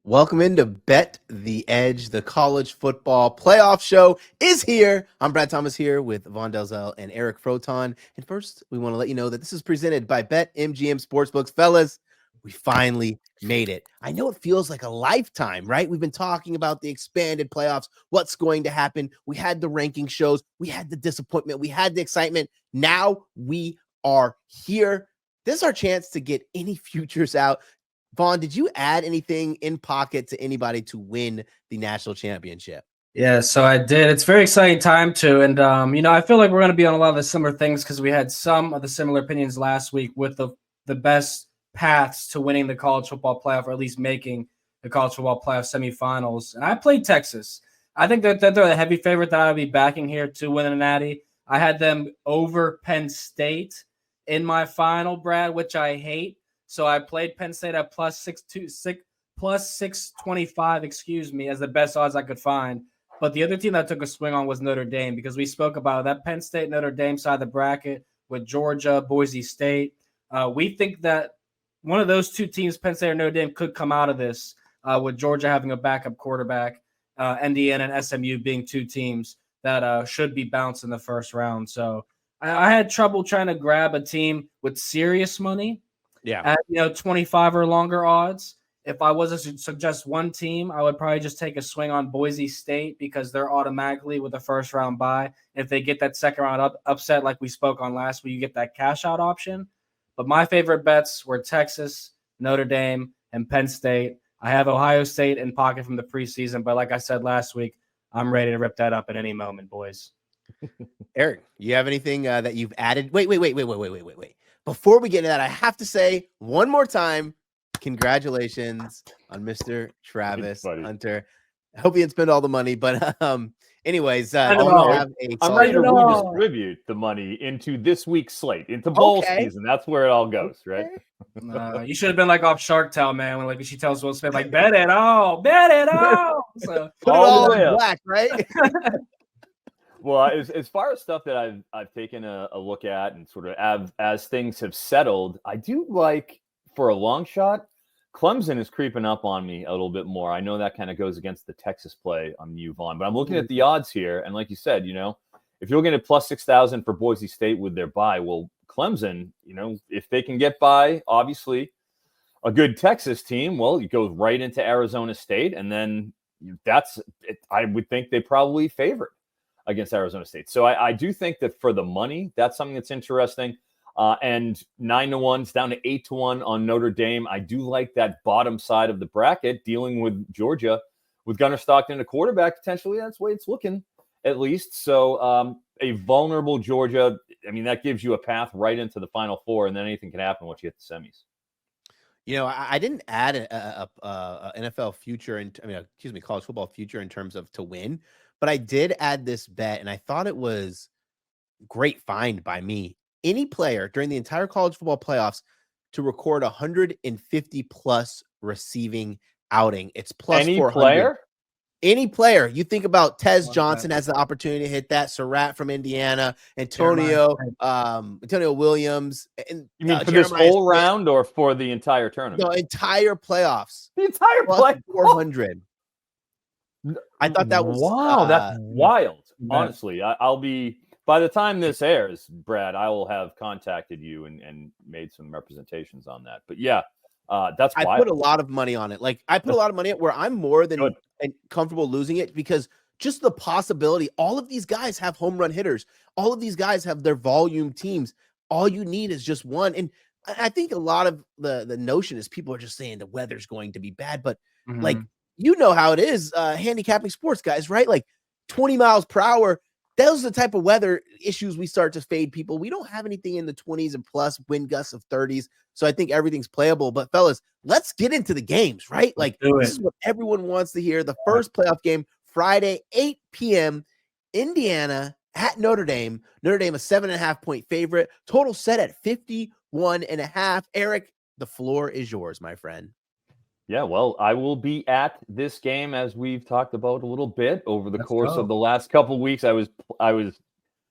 Welcome into Bet the Edge. The college football playoff show is here. I'm Brad Thomas here with Vaughn and Eric Froton. And first, we want to let you know that this is presented by BetMGM Sportsbooks. Fellas, we finally made it. I know it feels like a lifetime, right? We've been talking about the expanded playoffs, what's going to happen. We had the ranking shows, we had the disappointment, we had the excitement. Now we are here. This is our chance to get any futures out. Vaughn, did you add anything in pocket to anybody to win the national championship? Yeah, so I did. It's a very exciting time too. And, I feel like we're going to be on a lot of the similar things because we had some of the similar opinions last week with the best paths to winning the college football playoff, or at least making the college football playoff semifinals. And I played Texas. I think that they're the heavy favorite that I'll be backing here to win the Natty. I had them over Penn State in my final, Brad, which I hate. So I played Penn State at plus 625, as the best odds I could find. But the other team that I took a swing on was Notre Dame, because we spoke about that Penn State Notre Dame side of the bracket with Georgia, Boise State. We think that one of those two teams, Penn State or Notre Dame, could come out of this with Georgia having a backup quarterback, Indiana and SMU being two teams that should be bounced in the first round. So I had trouble trying to grab a team with serious money. Yeah. At 25 or longer odds. If I was to suggest one team, I would probably just take a swing on Boise State because they're automatically with a first round bye. If they get that second round upset like we spoke on last week, you get that cash out option. But my favorite bets were Texas, Notre Dame, and Penn State. I have Ohio State in pocket from the preseason, but like I said last week, I'm ready to rip that up at any moment, boys. Eric, you have anything that you've added? Wait. Before we get into that, I have to say one more time, congratulations on Mr. Travis Hunter. I hope he didn't spend all the money, but anyways, I'm ready to redistribute the money into this week's slate, into bowl season. That's where it all goes, right? You should have been like off Shark Tale, man, when she tells Will Smith, like, bet it all. So put it all in black, right? Well, as far as stuff that I've taken a look at and sort of as things have settled, I do like, for a long shot, Clemson is creeping up on me a little bit more. I know that kind of goes against the Texas play on you, Vaughn, but I'm looking at the odds here. And like you said, if you're looking at plus 6,000 for Boise State with their bye, well, Clemson, if they can get by, obviously, a good Texas team, well, it goes right into Arizona State. And then I would think they probably favor against Arizona State. So I do think that for the money, that's something that's interesting. And 9-1 down to 8-1 on Notre Dame. I do like that bottom side of the bracket dealing with Georgia with Gunnar Stockton, a quarterback potentially. That's the way it's looking, at least. So a vulnerable Georgia, that gives you a path right into the Final Four, and then anything can happen once you hit the semis. I didn't add a NFL future, college football future in terms of to win. But I did add this bet, and I thought it was great find by me. Any player during the entire college football playoffs to record 150-plus receiving outing. It's plus any 400. Player? Any player. You think about Tez Johnson has the opportunity to hit that. Surratt from Indiana, Antonio Williams. And, you mean for this whole round or for the entire tournament? No, entire playoffs. The entire playoffs. 400. I thought that was that's wild. Honestly, I'll be, by the time this airs, Brad, I will have contacted you and made some representations on that. But yeah, that's wild. I put a lot of money on it. I put a lot of money where I'm more than comfortable losing it, because just the possibility, all of these guys have home run hitters. All of these guys have their volume teams. All you need is just one. And I think a lot of the notion is people are just saying the weather's going to be bad, but how it is handicapping sports, guys, right? 20 miles per hour. Those are the type of weather issues we start to fade people. We don't have anything in the 20s and plus, wind gusts of 30s. So I think everything's playable. But fellas, let's get into the games, right? This is what everyone wants to hear. The first playoff game, Friday, 8 p.m., Indiana at Notre Dame. Notre Dame, a 7.5-point favorite. Total set at 51.5. Eric, the floor is yours, my friend. Yeah, well, I will be at this game, as we've talked about a little bit over the course of the last couple of weeks. I was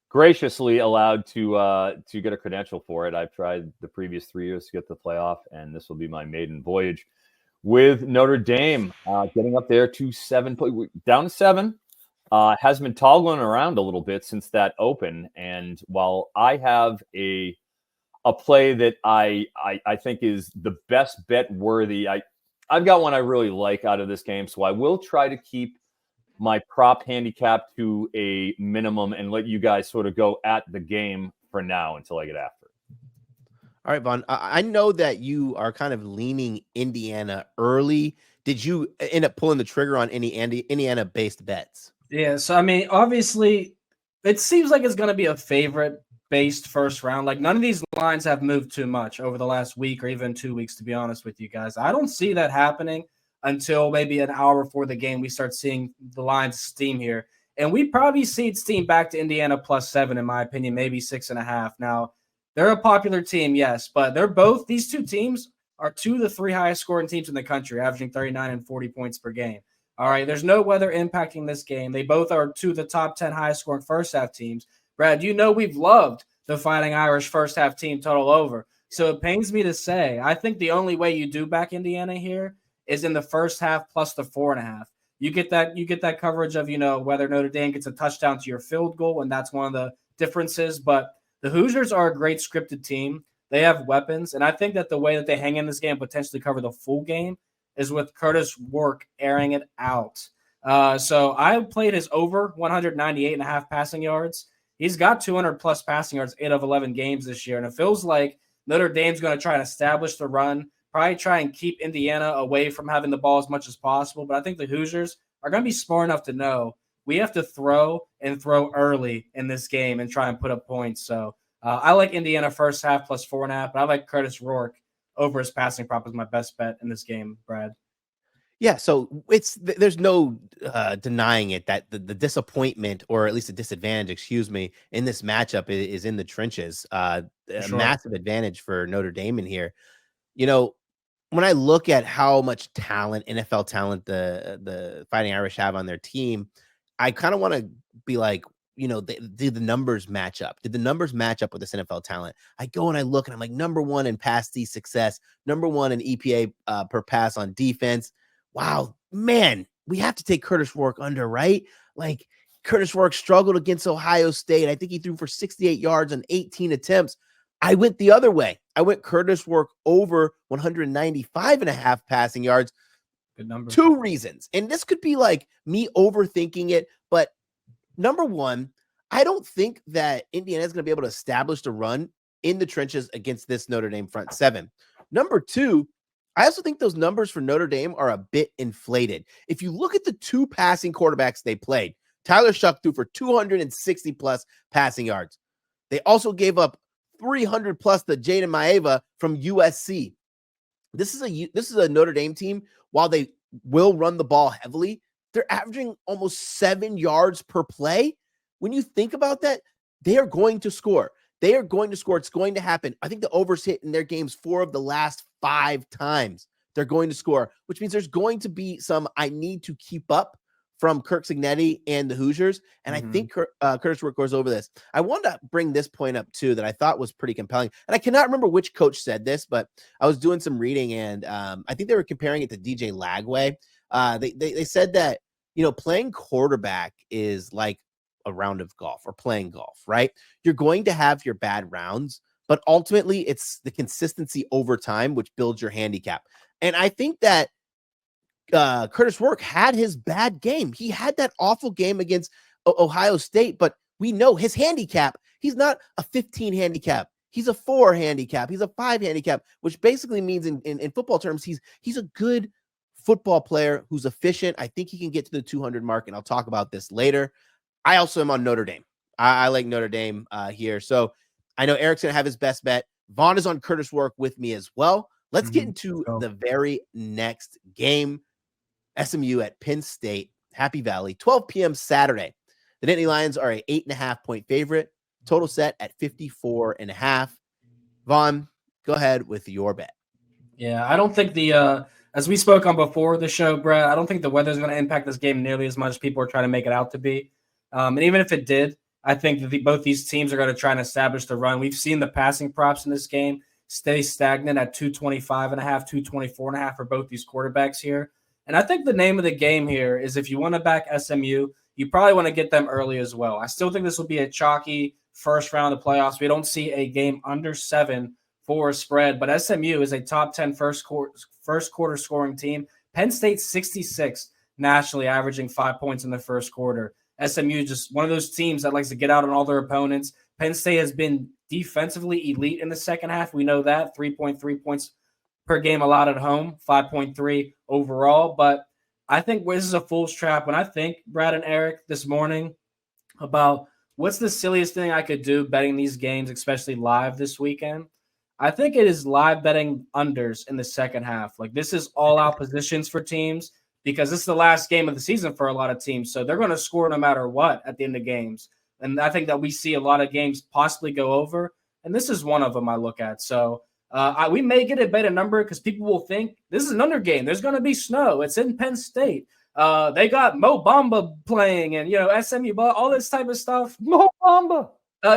graciously allowed to get a credential for it. I've tried the previous 3 years to get the playoff, and this will be my maiden voyage. with Notre Dame getting up there to 7, down to 7. Has been toggling around a little bit since that open. And while I have a play that I think is the best bet worthy, I've got one I really like out of this game. So I will try to keep my prop handicap to a minimum and let you guys sort of go at the game for now until I get after it. All right, Vaughn, I know that you are kind of leaning Indiana early. Did you end up pulling the trigger on any Indiana-based bets? Yeah, so I mean, obviously, it seems like it's going to be a favorite-based first round. Like, none of these lines have moved too much over the last week or even 2 weeks, to be honest with you guys. I don't see that happening until maybe an hour before the game we start seeing the lines steam here. And we probably see it steam back to Indiana +7, in my opinion, maybe 6.5. Now, they're a popular team, yes, but these two teams are 2 of the 3 highest scoring teams in the country, averaging 39 and 40 points per game. All right, there's no weather impacting this game. They both are 2 of the top 10 highest scoring first half teams. Brad, you know we've loved the Fighting Irish first half team total over. So it pains me to say, I think the only way you do back Indiana here is in the first half plus the 4.5. You get that coverage of, whether Notre Dame gets a touchdown to your field goal, and that's one of the differences. But the Hoosiers are a great scripted team. They have weapons, and I think that the way that they hang in this game, potentially cover the full game, is with Curtis Rourke airing it out. So I played his over 198.5 passing yards. He's got 200-plus passing yards, 8 of 11 games this year, and it feels like Notre Dame's going to try and establish the run, probably try and keep Indiana away from having the ball as much as possible. But I think the Hoosiers are going to be smart enough to know we have to throw early in this game and try and put up points. So I like Indiana first half plus 4.5, but I like Curtis Rourke over his passing prop as my best bet in this game, Brad. Yeah, so there's no denying it that the disappointment, or at least a disadvantage, in this matchup is in the trenches. A massive advantage for Notre Dame in here. When I look at how much talent, NFL talent, the Fighting Irish have on their team, I kind of want to be like, did the numbers match up? Did the numbers match up with this NFL talent? I go and I look and I'm like, number 1 in pass D success, number 1 in EPA per pass on defense. Wow, man, we have to take Curtis Rourke under, right? Like, Curtis Rourke struggled against Ohio State. I think he threw for 68 yards on 18 attempts. I went the other way. I went Curtis Rourke over 195.5 passing yards. Good number. 2 reasons. And this could be like me overthinking it, but number 1, I don't think that Indiana is going to be able to establish the run in the trenches against this Notre Dame front 7. Number 2, I also think those numbers for Notre Dame are a bit inflated. If you look at the 2 passing quarterbacks they played, Tyler Shuck threw for 260 plus passing yards. They also gave up 300 plus to Jaden Maeva from USC. This is a Notre Dame team. While they will run the ball heavily, they're averaging almost 7 yards per play. When you think about that, they are going to score. They are going to score. It's going to happen. I think the overs hit in their games 4 of the last 5 times. They're going to score, which means there's going to be some I need to keep up from Kirk Cignetti and the Hoosiers. And I think Curtis Rourke goes over this. I wanted to bring this point up too that I thought was pretty compelling. And I cannot remember which coach said this, but I was doing some reading and I think they were comparing it to DJ Lagway. They said that, playing quarterback is like a round of golf or playing golf, right? You're going to have your bad rounds, but ultimately it's the consistency over time, which builds your handicap. And I think that Curtis Rourke had his bad game. He had that awful game against Ohio State, but we know his handicap, he's not a 15 handicap. He's a 4 handicap. He's a 5 handicap, which basically means in football terms, he's a good football player who's efficient. I think he can get to the 200 mark, and I'll talk about this later. I also am on Notre Dame. I like Notre Dame here. So I know Eric's going to have his best bet. Vaughn is on Curtis Rourke with me as well. Let's get into the very next game. SMU at Penn State, Happy Valley, 12 p.m. Saturday. The Nittany Lions are an 8.5-point favorite. Total set at 54.5. Vaughn, go ahead with your bet. Yeah, I don't think as we spoke on before the show, Brett, I don't think the weather is going to impact this game nearly as much as people are trying to make it out to be. And even if it did, I think that both these teams are going to try and establish the run. We've seen the passing props in this game stay stagnant at 225.5, 224.5 for both these quarterbacks here. And I think the name of the game here is if you want to back SMU, you probably want to get them early as well. I still think this will be a chalky first round of playoffs. We don't see a game under 7 for a spread, but SMU is a top 10 first quarter scoring team. Penn State 66 nationally, averaging 5 points in the first quarter. SMU just one of those teams that likes to get out on all their opponents. Penn State has been defensively elite in the second half. We know that 3.3 points per game allowed at home, 5.3 overall. But I think this is a fool's trap. When I think, Brad and Eric, this morning about what's the silliest thing I could do betting these games, especially live this weekend, I think it is live betting unders in the second half. Like, this is all out positions for teams because this is the last game of the season for a lot of teams. So they're going to score no matter what at the end of games. And I think that we see a lot of games possibly go over. And this is one of them I look at. So we may get a better number because people will think this is an under game. There's going to be snow. It's in Penn State. They got Mo Bamba playing and, SMU, all this type of stuff. Mo Bamba.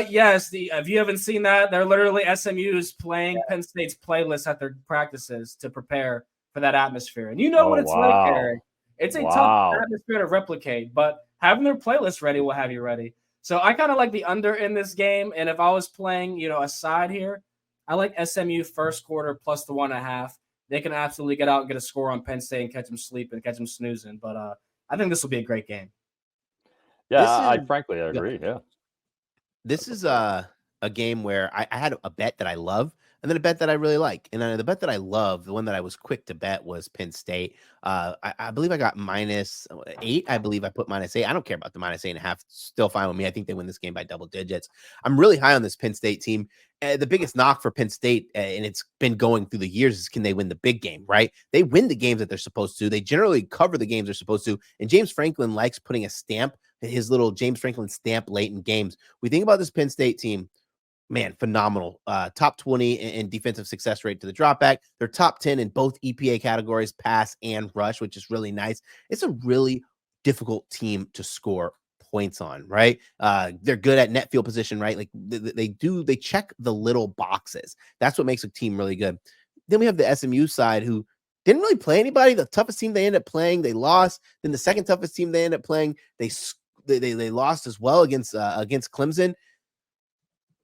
Yes. If you haven't seen that, they're literally SMU's playing Penn State's playlist at their practices to prepare for that atmosphere. And you know what it's like, Eric. It's a tough atmosphere to replicate, but having their playlist ready will have you ready. So I kind of like the under in this game. And if I was playing, a side here, I like SMU first quarter plus the 1.5. They can absolutely get out and get a score on Penn State and catch them sleeping, catch them snoozing. But I think this will be a great game. Yeah, I frankly agree. Yeah. This is a game where I had a bet that I love and then a bet that I really like. And then the bet that I love, the one that I was quick to bet, was Penn State. I believe I got -8. I believe I put -8. I don't care about the -8.5. Still fine with me. I think they win this game by double digits. I'm really high on this Penn State team. The biggest knock for Penn State, and it's been going through the years, is can they win the big game, right? They win the games that they're supposed to. They generally cover the games they're supposed to. And James Franklin likes putting a stamp, his little James Franklin stamp late in games. We think about this Penn State team. Man, phenomenal. Top 20 in defensive success rate to the dropback. They're top 10 in both EPA categories, pass and rush, which is really nice. It's a really difficult team to score points on, right? They're good at net field position, right? Like they check the little boxes. That's what makes a team really good. Then we have the SMU side, who didn't really play anybody. The toughest team they ended up playing, they lost. Then the second toughest team they ended up playing, they lost as well against Clemson.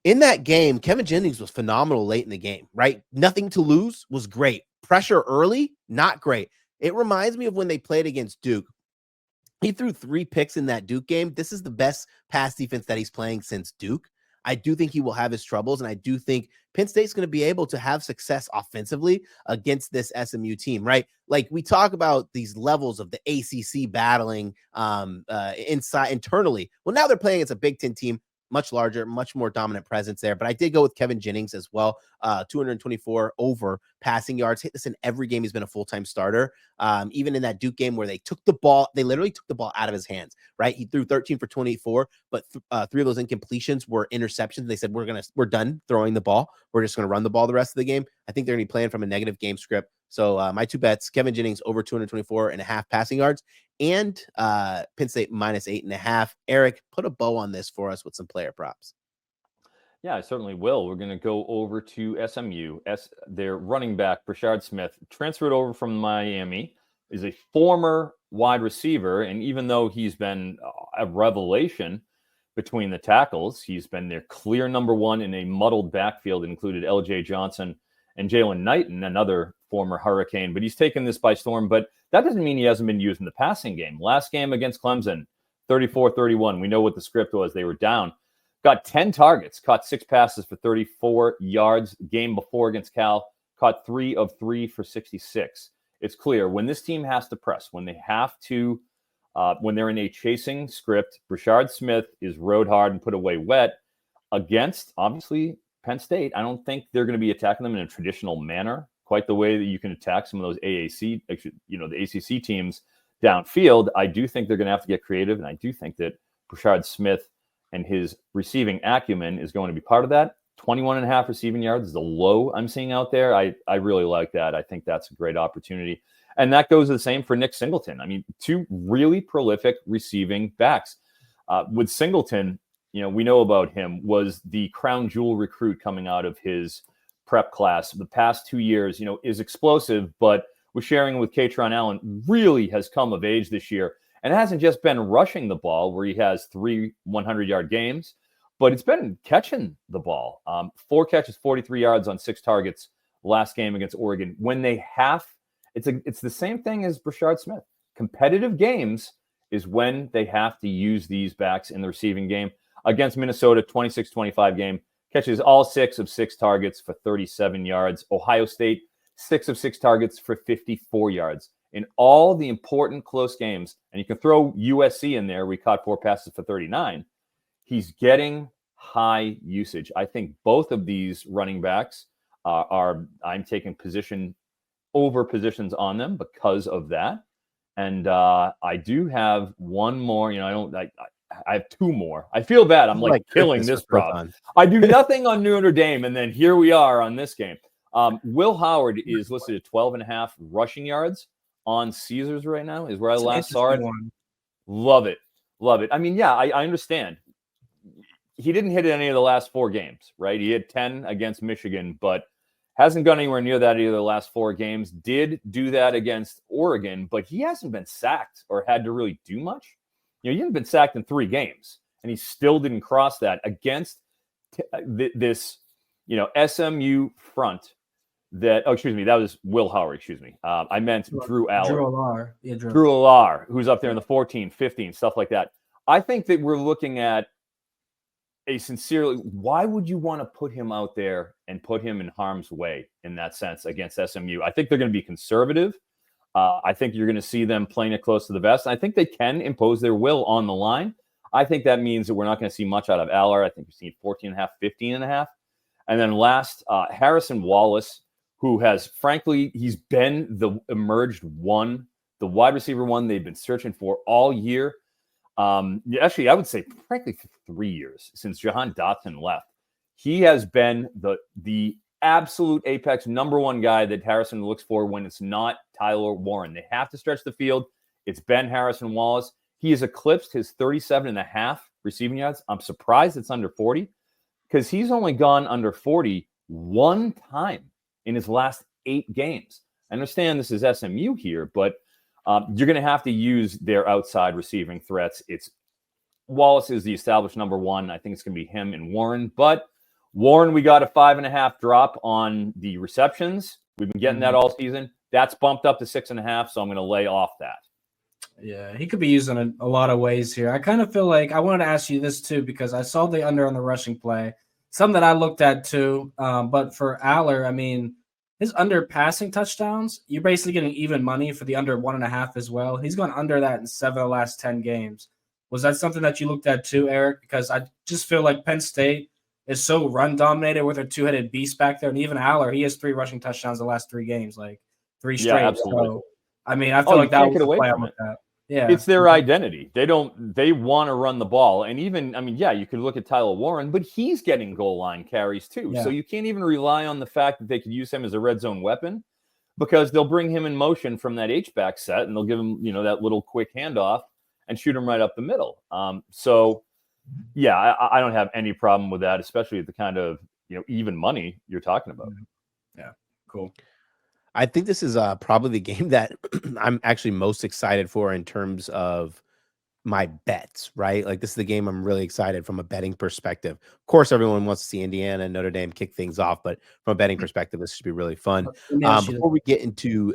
In that game, Kevin Jennings was phenomenal late in the game, right? Nothing to lose was great. Pressure early, not great. It reminds me of when they played against Duke. He threw 3 picks in that Duke game. This is the best pass defense that he's playing since Duke. I do think he will have his troubles, and I do think Penn State's going to be able to have success offensively against this SMU team, right? Like, we talk about these levels of the ACC battling internally. Well, now they're playing against a Big Ten team, much larger, much more dominant presence there. But I did go with Kevin Jennings as well. 224 over passing yards. Hit this in every game he's been a full-time starter. Even in that Duke game where they took the ball, they literally took the ball out of his hands, right? He threw 13 for 24, but 3 of those incompletions were interceptions. They said, we're done throwing the ball. We're just going to run the ball the rest of the game. I think they're going to be playing from a negative game script. So my 2 bets, Kevin Jennings over 224.5 passing yards and Penn State -8.5. Eric, put a bow on this for us with some player props. Yeah, I certainly will. We're going to go over to SMU. Their running back, Brashard Smith, transferred over from Miami, is a former wide receiver. And even though he's been a revelation between the tackles, he's been their clear number 1 in a muddled backfield. It included LJ Johnson and Jalen Knighton, another former Hurricane. But he's taken this by storm. But that doesn't mean he hasn't been used in the passing game. Last game against Clemson, 34-31. We know what the script was. They were down. Got 10 targets, caught 6 passes for 34 yards. Game before against Cal, caught 3 of 3 for 66. It's clear when this team has to press, when they have to, when they're in a chasing script, Brashard Smith is rode hard and put away wet against, obviously, Penn State. I don't think they're going to be attacking them in a traditional manner, quite the way that you can attack some of those the ACC teams downfield. I do think they're going to have to get creative, and I do think that Brashard Smith and his receiving acumen is going to be part of that. 21.5 receiving yards is the low I'm seeing out there. I really like that. I think that's a great opportunity. And that goes the same for Nick Singleton. I mean, 2 really prolific receiving backs. With Singleton, we know about him, was the crown jewel recruit coming out of his prep class the past 2 years, is explosive, but was sharing with Katron Allen, really has come of age this year. And it hasn't just been rushing the ball where he has 3 100-yard games, but it's been catching the ball. 4 catches, 43 yards on 6 targets last game against Oregon. When they have, it's the same thing as Brashard Smith. Competitive games is when they have to use these backs in the receiving game. Against Minnesota, 26-25 game, catches all 6 of 6 targets for 37 yards. Ohio State, 6 of 6 targets for 54 yards. In all the important close games, and you can throw USC in there, we caught 4 passes for 39. He's getting high usage. I think both of these running backs I'm taking position over positions on them because of that. And I do have one more. I have 2 more. I feel bad. I'm like killing this prop. I do nothing on Notre Dame, and then here we are on this game. Will Howard is listed at 12.5 rushing yards on Caesars right now, is where I last saw it. Love it. I mean, yeah, I understand. He didn't hit any of the last 4 games, right? He hit 10 against Michigan, but hasn't gone anywhere near that either of the last 4 games. Did do that against Oregon, but he hasn't been sacked or had to really do much. He hasn't been sacked in 3 games, and he still didn't cross that against this, SMU front. That was Will Howard. I meant Drew Aller. Drew Aller. Yeah, Drew Aller, who's up there in the 14, 15, stuff like that. I think that we're looking at why would you want to put him out there and put him in harm's way in that sense against SMU? I think they're going to be conservative. I think you're going to see them playing it close to the vest. I think they can impose their will on the line. I think that means that we're not going to see much out of Aller. I think we've seen 14.5, 15.5. And then last, Harrison Wallace, who has, frankly, he's been the emerged one, the wide receiver one they've been searching for all year. Actually, I would say, frankly, for 3 years since Jahan Dotson left. He has been the absolute apex number 1 guy that Harrison looks for when it's not Tyler Warren. They have to stretch the field. It's been Harrison Wallace. He has eclipsed his 37.5 receiving yards. I'm surprised it's under 40 because he's only gone under 40 1 time in his last 8 games. I understand this is SMU here, but you're going to have to use their outside receiving threats. Wallace is the established number 1. I think it's going to be him and Warren. But Warren, we got a 5.5 drop on the receptions. We've been getting that all season. That's bumped up to 6.5, so I'm going to lay off that. Yeah, he could be used in a lot of ways here. I kind of feel like I wanted to ask you this too because I saw the under on the rushing play. Something that I looked at too. But for Aller, I mean, his under passing touchdowns, you're basically getting even money for the under 1.5 as well. He's gone under that in 7 of the last 10 games. Was that something that you looked at too, Eric? Because I just feel like Penn State is so run dominated with a 2-headed beast back there. And even Aller, he has 3 rushing touchdowns the last 3 games, like 3 straight. Yeah, absolutely. So, I mean, I feel like that was the play I looked at. Yeah. It's their identity. They want to run the ball. And even, I mean, yeah, you could look at Tyler Warren, but he's getting goal line carries too. Yeah. So you can't even rely on the fact that they could use him as a red zone weapon because they'll bring him in motion from that H-back set and they'll give him, that little quick handoff and shoot him right up the middle. So yeah, I don't have any problem with that, especially at the kind of, even money you're talking about. Yeah. Cool. I think this is probably the game that I'm actually most excited for in terms of my bets, right? Like this is the game I'm really excited from a betting perspective. Of course, everyone wants to see Indiana and Notre Dame kick things off, but from a betting perspective, this should be really fun. Before we get into,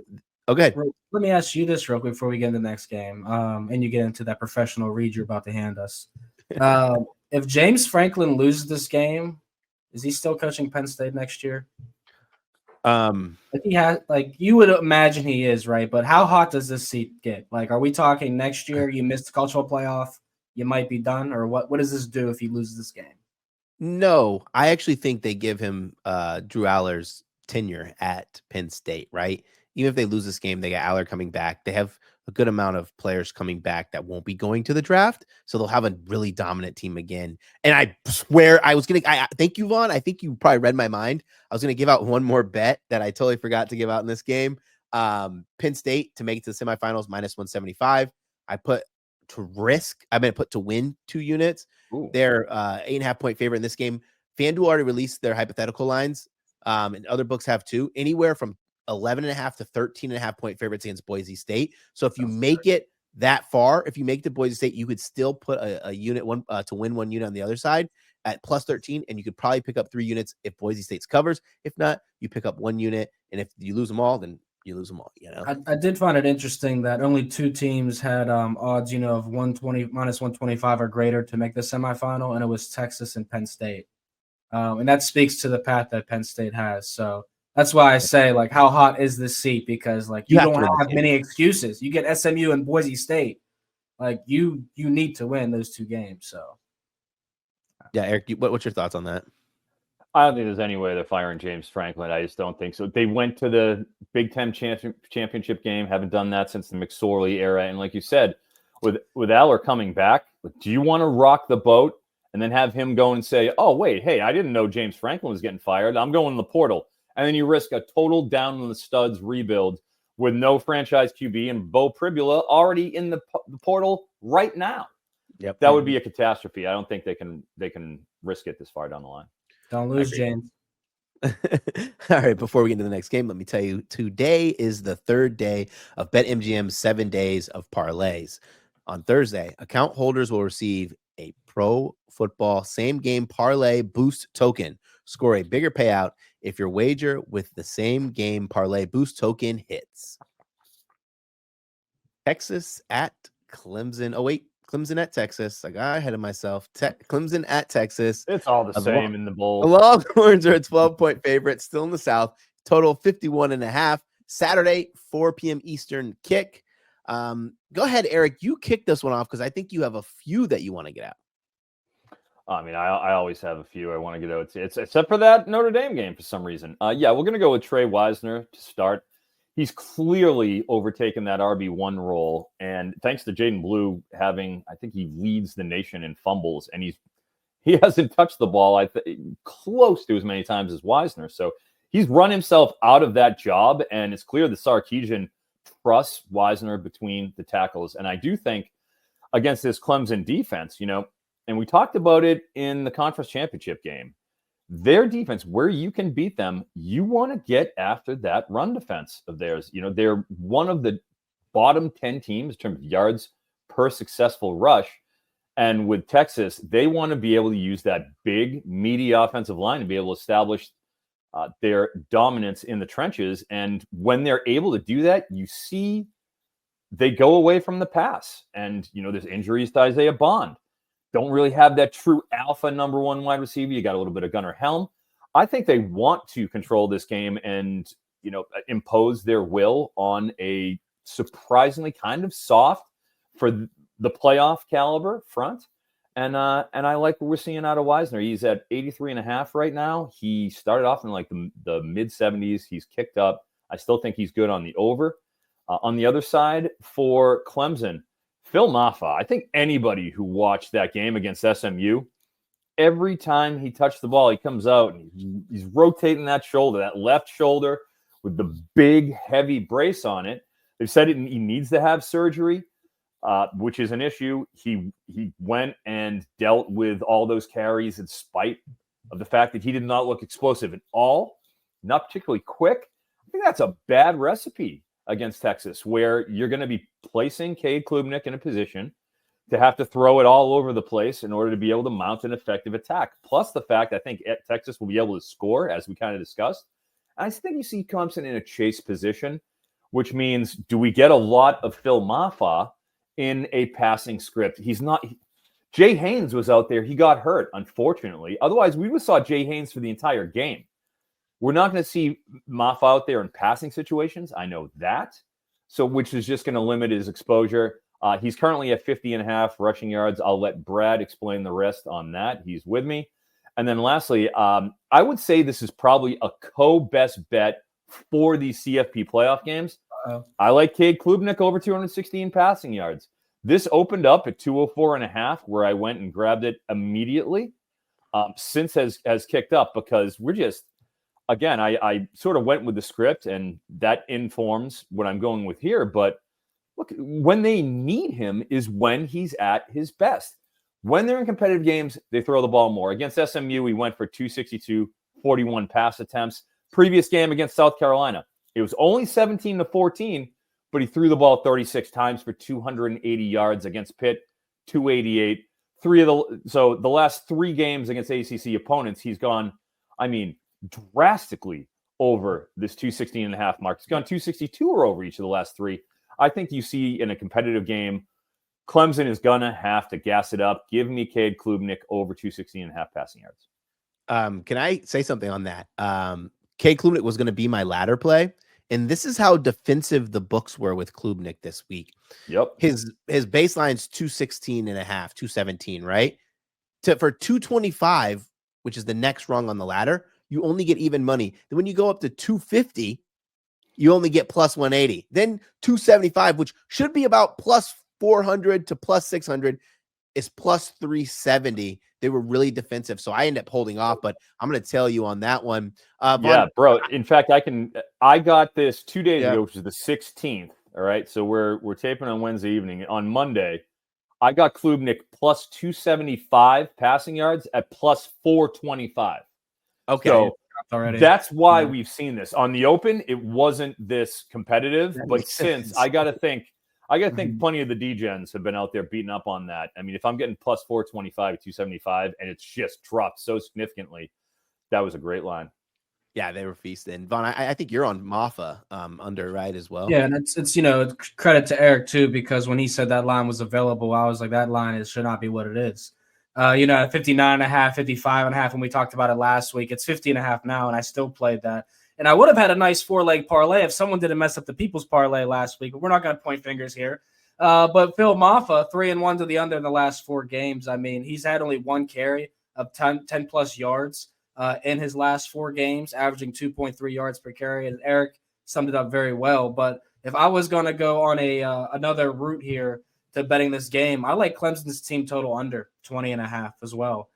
okay. Let me ask you this real quick before we get into the next game, and you get into that professional read you're about to hand us. If James Franklin loses this game, is he still coaching Penn State next year? If he has, like you would imagine he is, right? But how hot does this seat get? Like, are we talking next year? You missed the cultural playoff, you might be done, or what? What does this do if he loses this game? No, I actually think they give him Drew Aller's tenure at Penn State, right? Even if they lose this game, they got Aller coming back. They have a good amount of players coming back that won't be going to the draft. So they'll have a really dominant team again. And I swear thank you, Vaughn. I think you probably read my mind. I was going to give out one more bet that I totally forgot to give out in this game. Penn State to make it to the semifinals, -175. I'm going to put to win 2 units. Ooh. They're 8.5 point favorite in this game. FanDuel already released their hypothetical lines. and other books have too, anywhere from 11.5 to 13.5 point favorites against Boise State. So if you make it that far, if you make the Boise State, you could still put a unit one to win 1 unit on the other side at plus 13, and you could probably pick up 3 units if Boise State's covers. If not, you pick up 1 unit, and if you lose them all, then you lose them all. I did find it interesting that only 2 teams had odds, of 120 minus 125 or greater to make the semifinal, and it was Texas and Penn State. And that speaks to the path that Penn State has. So that's why I say, like, how hot is this seat? Because, like, you don't have many excuses. You get SMU and Boise State. Like, you need to win those 2 games. So, yeah, Eric, what's your thoughts on that? I don't think there's any way they're firing James Franklin. I just don't think so. They went to the Big Ten championship game, haven't done that since the McSorley era. And like you said, with Aller coming back, do you want to rock the boat and then have him go and say, oh, wait, hey, I didn't know James Franklin was getting fired. I'm going in the portal. And then you risk a total down on the studs rebuild with no franchise QB and Bo Pribula already in the portal right now. Yep. That would be a catastrophe. I don't think they can risk it this far down the line. Don't lose, James. All right, before we get into the next game, let me tell you, today is the 3rd day of BetMGM's 7 days of parlays. On Thursday, account holders will receive a pro football same game parlay boost token. Score a bigger payout if your wager with the same game parlay boost token hits. Texas at Clemson. Oh, wait. Clemson at Texas. I got ahead of myself. Clemson at Texas. It's all the same in the bowl. The Longhorns are a 12-point favorite, still in the South. Total 51.5. Saturday, 4 p.m. Eastern kick. Go ahead, Eric. You kick this one off because I think you have a few that you want to get out. I mean, I always have a few I want to get out. It's except for that Notre Dame game for some reason. Yeah, we're going to go with Trey Wisner to start. He's clearly overtaken that RB1 role, and thanks to Jaden Blue having, I think he leads the nation in fumbles, and he hasn't touched the ball close to as many times as Wisner. So he's run himself out of that job, and it's clear that Sarkisian trusts Wisner between the tackles. And I do think against this Clemson defense, and we talked about it in the conference championship game, their defense, where you can beat them, you want to get after that run defense of theirs. They're one of the bottom 10 teams in terms of yards per successful rush. And with Texas, they want to be able to use that big, meaty offensive line to be able to establish their dominance in the trenches. And when they're able to do that, you see they go away from the pass. And, there's injuries to Isaiah Bond. Don't really have that true alpha number 1 wide receiver. You got a little bit of Gunnar Helm. I think they want to control this game and, impose their will on a surprisingly kind of soft for the playoff caliber front. And I like what we're seeing out of Wisner. He's at 83.5 right now. He started off in like the mid 70s. He's kicked up. I still think he's good on the over. On the other side for Clemson, Phil Maffa, I think anybody who watched that game against SMU, every time he touched the ball, he comes out and he's rotating that shoulder, that left shoulder with the big, heavy brace on it. They've said he needs to have surgery, which is an issue. He went and dealt with all those carries in spite of the fact that he did not look explosive at all, not particularly quick. I think that's a bad recipe against Texas, where you're going to be placing Cade Klubnik in a position to have to throw it all over the place in order to be able to mount an effective attack. Plus the fact I think Texas will be able to score, as we kind of discussed. I think you see Clemson in a chase position, which means, do we get a lot of Phil Maffa in a passing script? He's not. Jay Haynes was out there. He got hurt, unfortunately. Otherwise, we would have saw Jay Haynes for the entire game. We're not going to see Maffa out there in passing situations. I know that. So, which is just going to limit his exposure. He's currently at 50.5 rushing yards. I'll let Brad explain the rest on that. He's with me. And then lastly, I would say this is probably a co-best bet for these CFP playoff games. I like Cade Klubnik over 216 passing yards. This opened up at 204.5, where I went and grabbed it immediately. Since has kicked up because we're just, again, I sort of went with the script, and that informs what I'm going with here. But look, when they need him is when he's at his best. When they're in competitive games, they throw the ball more. Against SMU, we went for 262, 41 pass attempts. Previous game against South Carolina, it was only 17-14, but he threw the ball 36 times for 280 yards against Pitt, 288. So the last 3 games against ACC opponents, he's gone, drastically over this 216.5 mark. He's gone 262 or over each of the last 3. I think you see in a competitive game, Clemson is going to have to gas it up. Give me Cade Klubnik over 216.5 passing yards. Can I say something on that? Cade Klubnik was going to be my ladder play. And this is how defensive the books were with Klubnik this week. Yep. His baseline's 216.5, 217, right? For 225, which is the next rung on the ladder, you only get even money. Then when you go up to 250, you only get plus 180. Then 275, which should be about plus 400 to plus 600, is plus 370. They were really defensive, so I end up holding off, but I'm going to tell you on that one. Vaughn, bro. In fact, I got this 2 days ago, which is the 16th. All right, so we're taping on Wednesday evening. On Monday, I got Klubnik plus 275 passing yards at plus 425. Okay, so that's why we've seen this on the open. It wasn't this competitive, but since I got to think plenty of the D-gens have been out there beating up on that. If I'm getting plus 425, 275, and it's just dropped so significantly, that was a great line. Yeah, they were feasting. Vaughn, I think you're on Maffa under, right, as well? Yeah, and it's credit to Eric, too, because when he said that line was available, I was like, that line should not be what it is. 59.5, 55.5, when we talked about it last week, it's 50.5 now, and I still played that. And I would have had a nice 4-leg parlay if someone didn't mess up the people's parlay last week. But we're not going to point fingers here. But Phil Maffa, 3-1 to the under in the last 4 games. He's had only 1 carry of 10-plus yards in his last 4 games, averaging 2.3 yards per carry. And Eric summed it up very well. But if I was going to go on another route here to betting this game, I like Clemson's team total under 20.5 as well.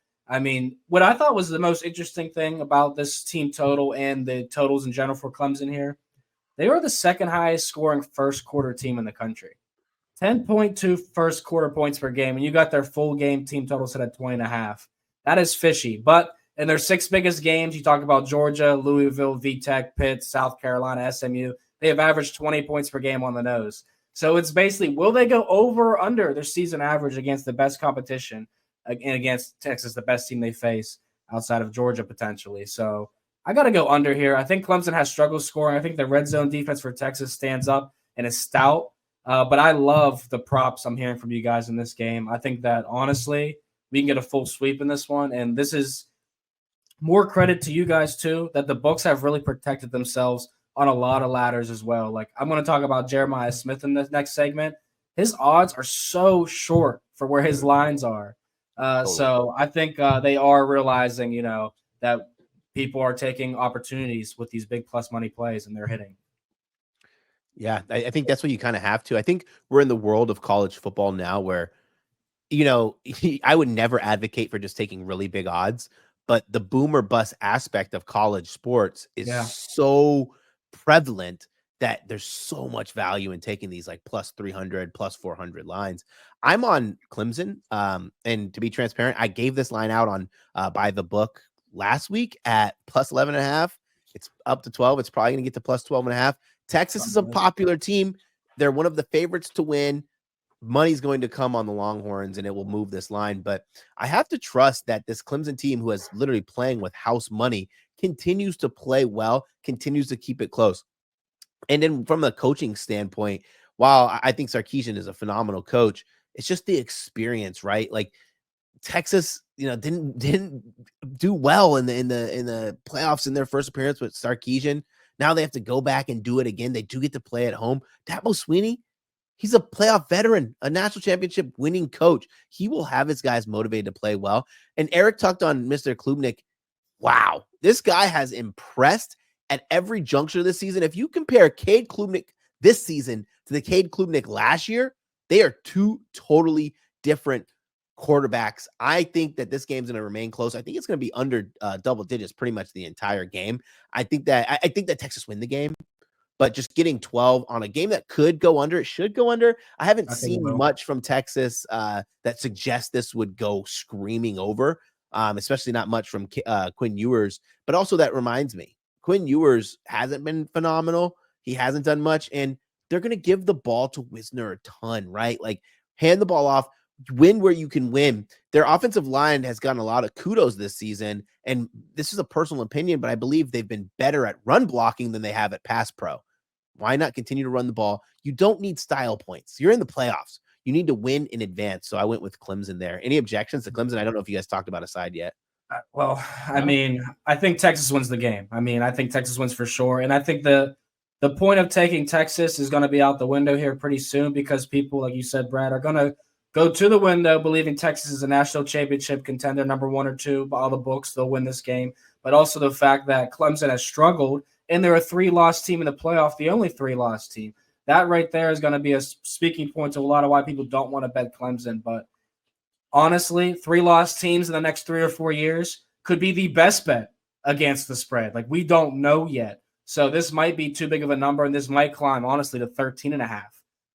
What I thought was the most interesting thing about this team total and the totals in general for Clemson here, they are the second highest scoring first quarter team in the country. 10.2 first quarter points per game, and you got their full game team total set at 20.5. That is fishy. But in their 6 biggest games, you talk about Georgia, Louisville, VTech, Pitt, South Carolina, SMU, they have averaged 20 points per game on the nose. So it's basically, will they go over or under their season average against the best competition? And against Texas, the best team they face outside of Georgia potentially. So I got to go under here. I think Clemson has struggled scoring. I think the red zone defense for Texas stands up and is stout. But I love the props I'm hearing from you guys in this game. I think that, honestly, we can get a full sweep in this one. And this is more credit to you guys, too, that the books have really protected themselves on a lot of ladders as well. Like, I'm going to talk about Jeremiah Smith in the next segment. His odds are so short for where his lines are. So I think they are realizing, that people are taking opportunities with these big plus money plays and they're hitting. Yeah, I think that's what you kind of have to. I think we're in the world of college football now where, I would never advocate for just taking really big odds, but the boom or bust aspect of college sports is so prevalent that there's so much value in taking these like plus 300, plus 400 lines. I'm on Clemson. And to be transparent, I gave this line out on by the book last week at plus 11.5. It's up to 12. It's probably going to get to plus 12.5. Texas is a popular team. They're one of the favorites to win. Money's going to come on the Longhorns and it will move this line. But I have to trust that this Clemson team, who is literally playing with house money, continues to play well, continues to keep it close. And then from a coaching standpoint, while I think Sarkisian is a phenomenal coach, it's just the experience, right? Like Texas, didn't do well in the playoffs in their first appearance with Sarkisian. Now they have to go back and do it again. They do get to play at home. Dabo Swinney, he's a playoff veteran, a national championship winning coach. He will have his guys motivated to play well. And Eric talked on Mr. Klubnik. Wow, this guy has impressed at every juncture this season. If you compare Cade Klubnik this season to the Cade Klubnik last year, they are 2 totally different quarterbacks. I think that this game's going to remain close. I think it's going to be under double digits pretty much the entire game. I think that Texas win the game, but just getting 12 on a game that could go under, it should go under. I haven't seen much from Texas that suggests this would go screaming over, especially not much from Quinn Ewers. But also that reminds me, Quinn Ewers hasn't been phenomenal. He hasn't done much, and they're going to give the ball to Wisner a ton, right? Like, hand the ball off, win where you can win. Their offensive line has gotten a lot of kudos this season, and this is a personal opinion, but I believe they've been better at run blocking than they have at pass pro. Why not continue to run the ball? You don't need style points. You're in the playoffs. You need to win in advance. So I went with Clemson there. Any objections to Clemson? I don't know if you guys talked about a side yet. Well, I mean, I think Texas wins the game. I mean, I think Texas wins for sure. And I think the point of taking Texas is going to be out the window here pretty soon because people, like you said, Brad, are going to go to the window believing Texas is a national championship contender, number 1 or 2 by all the books. They'll win this game. But also the fact that Clemson has struggled, and they're a 3-loss team in the playoff, the only 3-loss team. That right there is going to be a speaking point to a lot of why people don't want to bet Clemson. But honestly, 3-loss teams in the next 3 or 4 years could be the best bet against the spread. Like, we don't know yet. So this might be too big of a number, and this might climb, honestly, to 13.5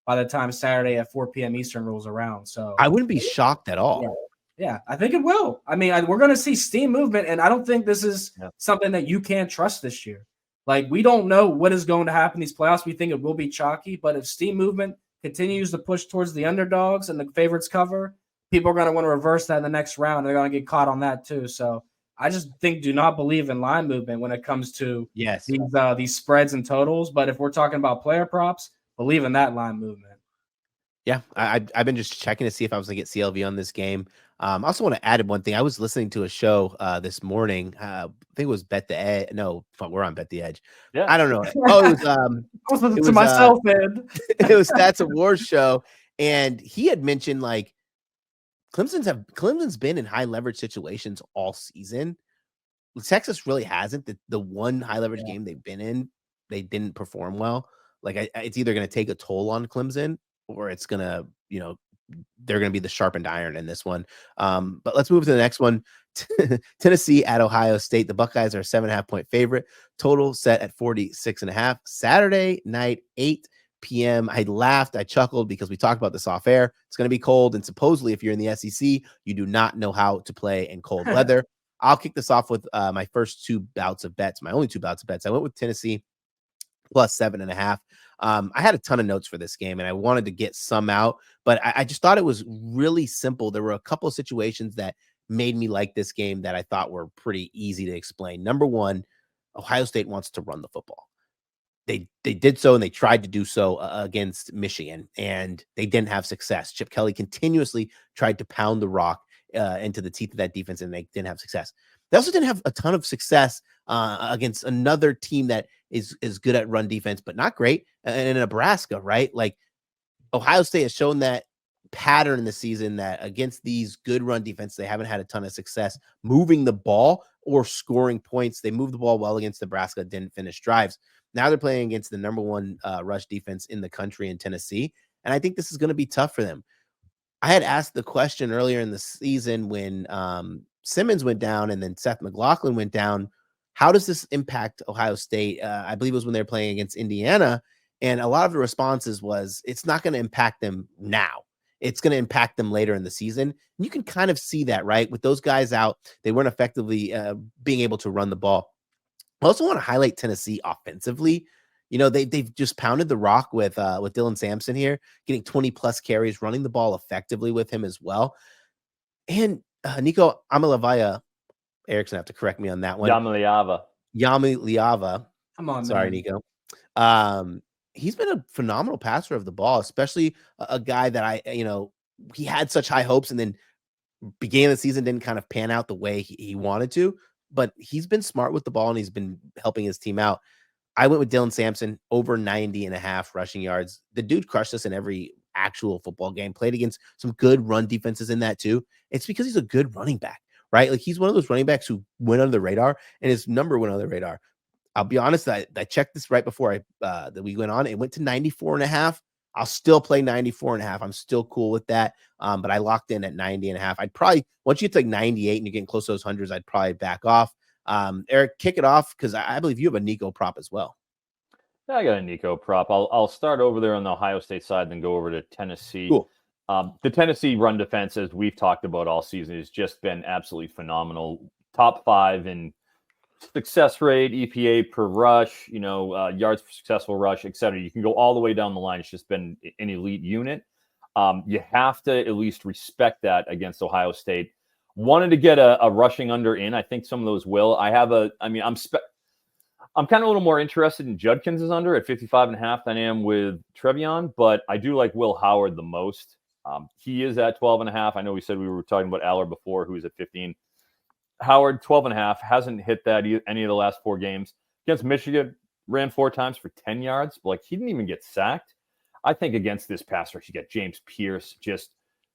by the time Saturday at 4 p.m. Eastern rolls around. So I wouldn't be shocked at all. Yeah, I think it will. I mean, we're going to see steam movement, and I don't think this is something that you can't trust this year. Like, we don't know what is going to happen in these playoffs. We think it will be chalky, but if steam movement continues to push towards the underdogs and the favorites cover, people are going to want to reverse that in the next round. They're going to get caught on that too. So I just do not believe in line movement when it comes to these spreads and totals. But if we're talking about player props, believe in that line movement. Yeah, I've been just checking to see if I was going to get CLV on this game. I also want to add one thing. I was listening to a show this morning. I think it was Bet the Edge. No, we're on Bet the Edge. Yeah. I don't know. Oh, it was I was listening to myself, man. It was Stats Awards show, and he had mentioned like Clemson's been in high leverage situations all season. Texas really hasn't. The one high leverage game they've been in, they didn't perform well. Like it's either going to take a toll on Clemson or it's going to, they're going to be the sharpened iron in this one. But let's move to the next one. Tennessee at Ohio State. The Buckeyes are a 7.5 point favorite. Total set at 46.5. Saturday night, 8 p.m. I laughed. I chuckled because we talked about this off air. It's going to be cold. And supposedly if you're in the SEC, you do not know how to play in cold weather. I'll kick this off with my first 2 bouts of bets. My only 2 bouts of bets. I went with Tennessee plus 7.5. I had a ton of notes for this game and I wanted to get some out, but I just thought it was really simple. There were a couple of situations that made me like this game that I thought were pretty easy to explain. Number one, Ohio State wants to run the football. They did so, and they tried to do so against Michigan, and they didn't have success. Chip Kelly continuously tried to pound the rock into the teeth of that defense, and they didn't have success. They also didn't have a ton of success against another team that is good at run defense, but not great. And in Nebraska, right? Like Ohio State has shown that pattern in the season that against these good run defense, they haven't had a ton of success moving the ball or scoring points. They moved the ball well against Nebraska, didn't finish drives. Now they're playing against the number 1 rush defense in the country in Tennessee. And I think this is going to be tough for them. I had asked the question earlier in the season when Simmons went down and then Seth McLaughlin went down. How does this impact Ohio State? I believe it was when they were playing against Indiana. And a lot of the responses was, it's not going to impact them now. It's going to impact them later in the season. And you can kind of see that, right? With those guys out, they weren't effectively being able to run the ball. I also want to highlight Tennessee offensively. They've just pounded the rock with Dylan Sampson here, getting 20 plus carries, running the ball effectively with him as well. And Nico Amaliava, Eric's gonna have to correct me on that one. Yamaliava. Come on, sorry, man. Nico. He's been a phenomenal passer of the ball, especially a guy that he had such high hopes and then beginning of the season didn't kind of pan out the way he wanted to. But he's been smart with the ball and he's been helping his team out. I went with Dylan Sampson over 90.5 rushing yards. The dude crushed us in every actual football game, played against some good run defenses in that too. It's because he's a good running back, right? Like he's one of those running backs who went under the radar and his number went under the radar. I'll be honest, I checked this right before that we went on. It went to 94.5. I'll still play 94.5. I'm still cool with that. But I locked in at 90.5. I'd probably, once you get to like 98 and you're getting close to those hundreds, I'd probably back off. Eric, kick it off because I believe you have a Nico prop as well. Yeah, I got a Nico prop. I'll start over there on the Ohio State side, then go over to Tennessee. Cool. The Tennessee run defense, as we've talked about all season, has just been absolutely phenomenal. Top 5 in success rate, EPA per rush, yards per successful rush, et cetera. You can go all the way down the line. It's just been an elite unit. You have to at least respect that against Ohio State. Wanted to get a rushing under in. I think some of those will. I'm kind of a little more interested in Judkins' under at 55.5 than I am with Trevion, but I do like Will Howard the most. He is at 12.5. I know we said we were talking about Aller before, who's at 15. Howard, 12.5, hasn't hit that any of the last 4 games. Against Michigan, ran 4 times for 10 yards. Like, he didn't even get sacked. I think against this pass rush, you get James Pierce, just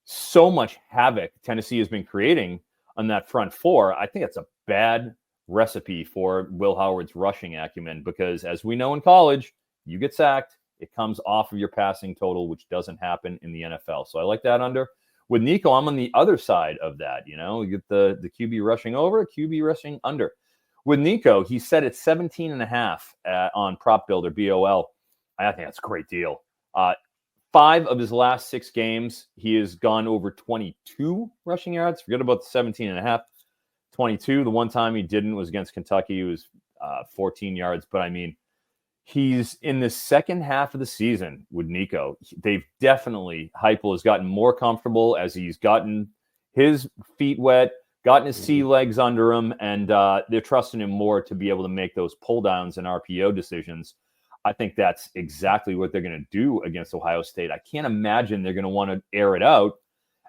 so much havoc Tennessee has been creating on that front 4. I think it's a bad recipe for Will Howard's rushing acumen because, as we know in college, you get sacked, it comes off of your passing total, which doesn't happen in the NFL. So I like that under. With Nico, I'm on the other side of that. You get the QB rushing over, QB rushing under. With Nico, he set at 17.5 on Prop Builder, BOL. I think that's a great deal. 5 of his last 6 games, he has gone over 22 rushing yards. Forget about the 17.5. 22. The one time he didn't was against Kentucky. It was 14 yards. But, I mean, he's in the second half of the season with Nico. They've definitely, Heupel has gotten more comfortable as he's gotten his feet wet, gotten his sea legs under him, and they're trusting him more to be able to make those pull downs and RPO decisions. I think that's exactly what they're going to do against Ohio State. I can't imagine they're going to want to air it out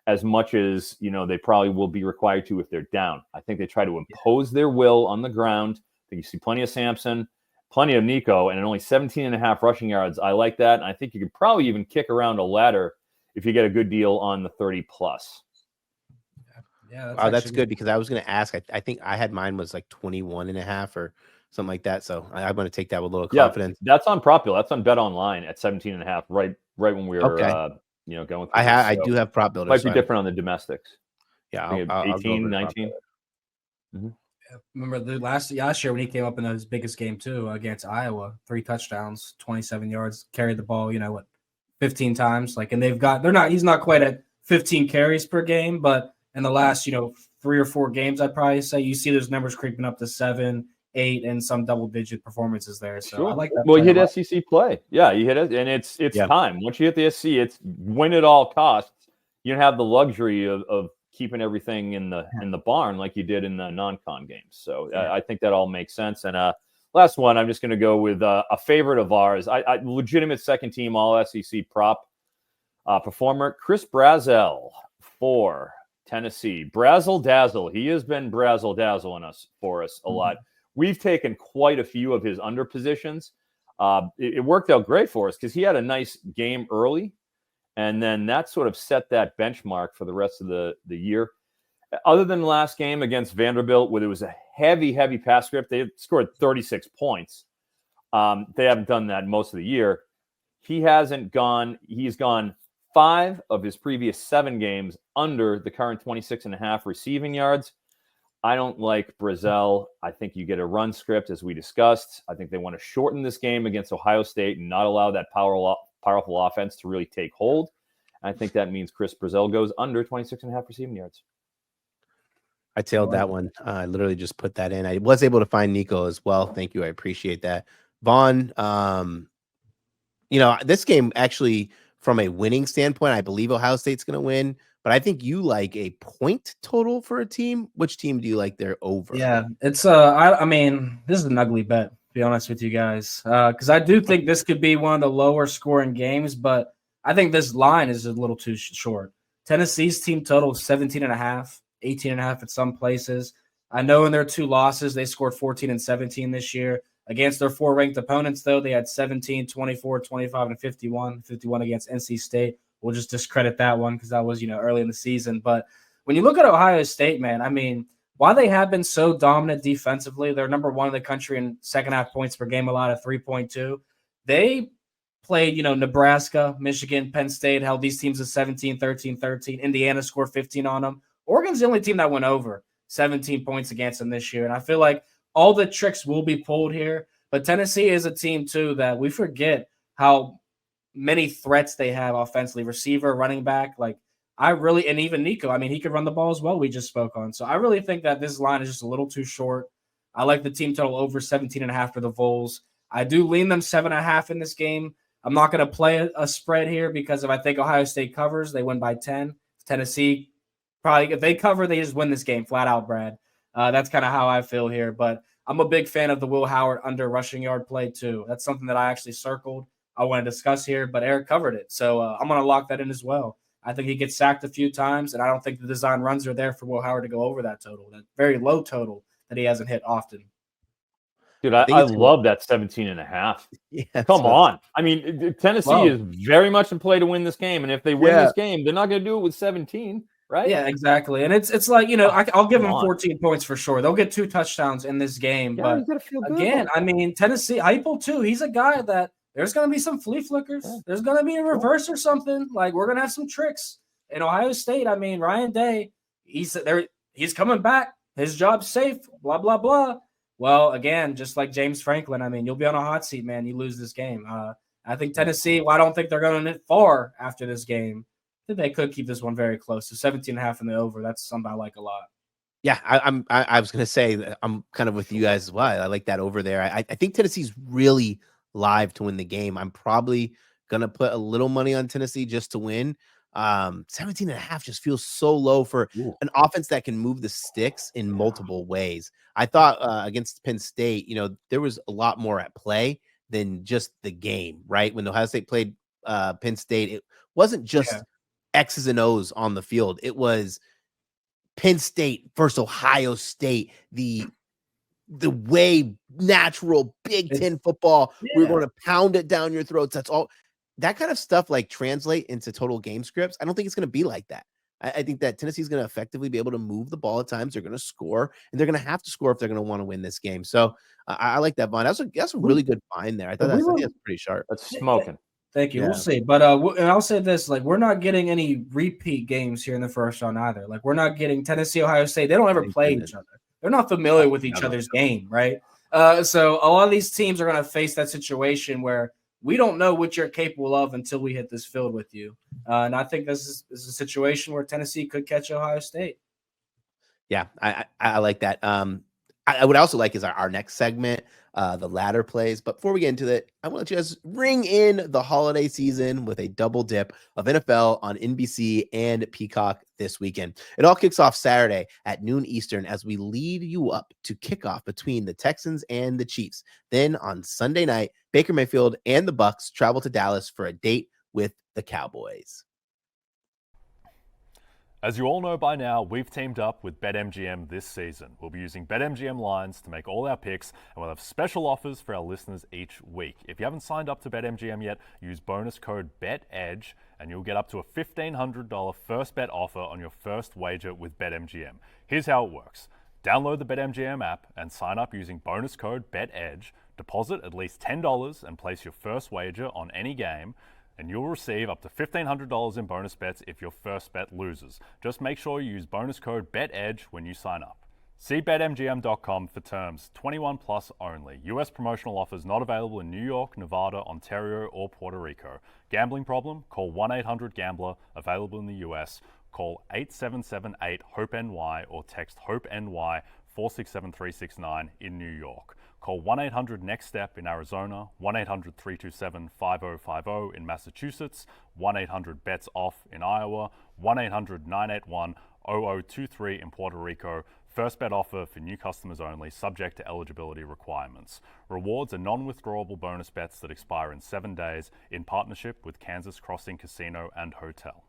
as much as, they probably will be required to if they're down. I think they try to impose their will on the ground. I think you see plenty of Sampson, plenty of Nico, and only 17.5 rushing yards. I like that. And I think you could probably even kick around a ladder if you get a good deal on the 30+. Yeah, that's good because I was going to ask. I think I had mine was like 21.5 or something like that. So I'm going to take that with a little confidence. That's on Prop Builder. That's on Bet Online at 17.5. Right when we were going through. I do have Prop Builder. Might be different on the domestics. Yeah, I'll 18, 19. Mm-hmm. Remember the last year when he came up in his biggest game too against Iowa, 3 touchdowns, 27 yards, carried the ball, 15 times. He's not quite at 15 carries per game, but in the last, 3 or 4 games, I'd probably say you see those numbers creeping up to 7, 8, and some double-digit performances there. So sure. I like that. Well, you hit SEC play. Yeah, you hit it, and it's time. Once you hit the SEC, it's win at all costs. You don't have the luxury of keeping everything in the barn like you did in the non-con games. So I think that all makes sense. And last one, I'm just going to go with a favorite of ours. I legitimate second team all SEC prop performer, Chris Brazzell for Tennessee. Brazzle dazzle. He has been brazzle dazzling for us a lot. We've taken quite a few of his under positions. It worked out great for us because he had a nice game early, and then that sort of set that benchmark for the rest of the year. Other than the last game against Vanderbilt, where there was a heavy pass script, they scored 36 points. They haven't done that most of the year. He's gone 5 of his previous 7 games under the current 26.5 receiving yards. I don't like Brazzell. I think you get a run script, as we discussed. I think they want to shorten this game against Ohio State and not allow that powerful offense to really take hold. I think that means Chris Brazzell goes under 26.5 receiving yards. I tailed that one. I literally just put that in. I was able to find Nico as well. Thank you. I appreciate that. Vaughn, this game actually, from a winning standpoint, I believe Ohio State's going to win. But I think you like a point total for a team. Which team do you like there over? Yeah, it's I mean, this is an ugly bet, to be honest with you guys, because I do think this could be one of the lower scoring games, but I think this line is a little too short. Tennessee's team total is 17.5, 18.5 at some places. I know in their 2 losses, they scored 14 and 17 this year. Against their 4 ranked opponents, though, they had 17, 24, 25, and 51 against NC State. We'll just discredit that one because that was, early in the season. But when you look at Ohio State, man, I mean, while they have been so dominant defensively, they're number 1 in the country in second half points per game allowed at 3.2. They played, Nebraska, Michigan, Penn State, held these teams at 17, 13, 13. Indiana scored 15 on them. Oregon's the only team that went over 17 points against them this year. And I feel like all the tricks will be pulled here. But Tennessee is a team, too, that we forget how many threats they have offensively, receiver, running back. And even Nico, I mean, he could run the ball as well, we just spoke on. So I really think that this line is just a little too short. I like the team total over 17.5 for the Vols. I do lean them 7.5 in this game. I'm not going to play a spread here because if I think Ohio State covers, they win by 10. Tennessee, probably if they cover, they just win this game flat out, Brad. That's kind of how I feel here. But I'm a big fan of the Will Howard under rushing yard play too. That's something that I actually circled. I want to discuss here, but Eric covered it. So I'm going to lock that in as well. I think he gets sacked a few times, and I don't think the design runs are there for Will Howard to go over that total, that very low total that he hasn't hit often. Dude, I love that 17.5. Yeah, Come on. I mean, Tennessee is very much in play to win this game. And if they win this game, they're not going to do it with 17, right? Yeah, exactly. And it's like, I'll give them 14 points for sure. They'll get 2 touchdowns in this game. Yeah, but again, I mean, Tennessee, Heupel too, he's a guy that there's going to be some flea flickers. Yeah. There's going to be a reverse or something. Like, we're going to have some tricks. In Ohio State, I mean, Ryan Day, he's coming back. His job's safe, blah, blah, blah. Well, again, just like James Franklin, I mean, you'll be on a hot seat, man. You lose this game. I think Tennessee, I don't think they're going to hit far after this game. I think they could keep this one very close. So 17.5 in the over, that's something I like a lot. Yeah, I was going to say that I'm kind of with you guys as well. I like that over there. I think Tennessee's really live to win the game. I'm probably going to put a little money on Tennessee just to win. 17.5 just feels so low for an offense that can move the sticks in multiple ways. I thought against Penn State, there was a lot more at play than just the game, right? When Ohio State played Penn State, it wasn't just X's and O's on the field. It was Penn State versus Ohio State, the way natural Big Ten football. We're going to pound it down your throats. That's all. That kind of stuff like translate into total game scripts. I don't think it's going to be like that. I think that Tennessee is going to effectively be able to move the ball at times. They're going to score, and they're going to have to score if they're going to want to win this game. So I like that, Vaughn. That's a really good find there. I thought that's pretty sharp. That's smoking. Thank you. Yeah. We'll see. But and I'll say this, like, we're not getting any repeat games here in the first round either. Like, we're not getting Tennessee, Ohio State. They don't ever play each other. They're not familiar with each other's game, right? So a lot of these teams are going to face that situation where we don't know what you're capable of until we hit this field with you. And I think this is a situation where Tennessee could catch Ohio State. Yeah, I like that. I would also like is our next segment, the ladder plays. But before we get into that, I want to just ring in the holiday season with a double dip of NFL on NBC and Peacock this weekend. It all kicks off Saturday at noon Eastern as we lead you up to kickoff between the Texans and the Chiefs. Then on Sunday night, Baker Mayfield and the Bucks travel to Dallas for a date with the Cowboys. As you all know by now, we've teamed up with BetMGM this season. We'll be using BetMGM lines to make all our picks, and we'll have special offers for our listeners each week. If you haven't signed up to BetMGM yet, use bonus code BETEDGE, and you'll get up to a $1,500 first bet offer on your first wager with BetMGM. Here's how it works. Download the BetMGM app and sign up using bonus code BETEDGE. Deposit at least $10 and place your first wager on any game, and you'll receive up to $1,500 in bonus bets if your first bet loses. Just make sure you use bonus code BETEDGE when you sign up. See BetMGM.com for terms. 21 plus only. U.S. promotional offers not available in New York, Nevada, Ontario, or Puerto Rico. Gambling problem? Call 1-800-GAMBLER. Available in the U.S. Call 877-8-HOPE-NY or text HOPE-NY 467-369 in New York. Call 1-800-NEXT-STEP in Arizona, 1-800-327-5050 in Massachusetts, 1-800-BETS-OFF in Iowa, 1-800-981-0023 in Puerto Rico. First bet offer for new customers only, subject to eligibility requirements. Rewards are non-withdrawable bonus bets that expire in 7 days in partnership with Kansas Crossing Casino and Hotel.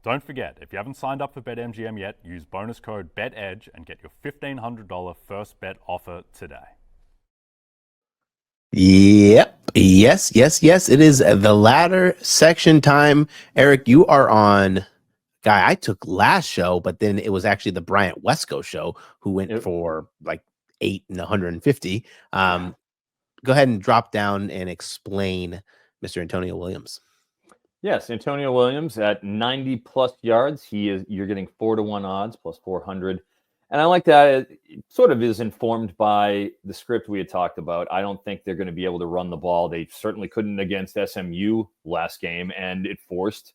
Don't forget, if you haven't signed up for BetMGM yet, use bonus code BETEDGE and get your $1,500 first bet offer today. Yep. Yes. It is the ladder section time. Eric, you are on. Guy, I took last show, but then it was actually the Bryant Wesco show who went for like 8 and 150. Go ahead and drop down and explain Mr. Antonio Williams. Yes, Antonio Williams at 90 plus yards. You're getting 4-1 odds plus 400. And I like that. It sort of is informed by the script we had talked about. I don't think they're going to be able to run the ball. They certainly couldn't against SMU last game, and it forced,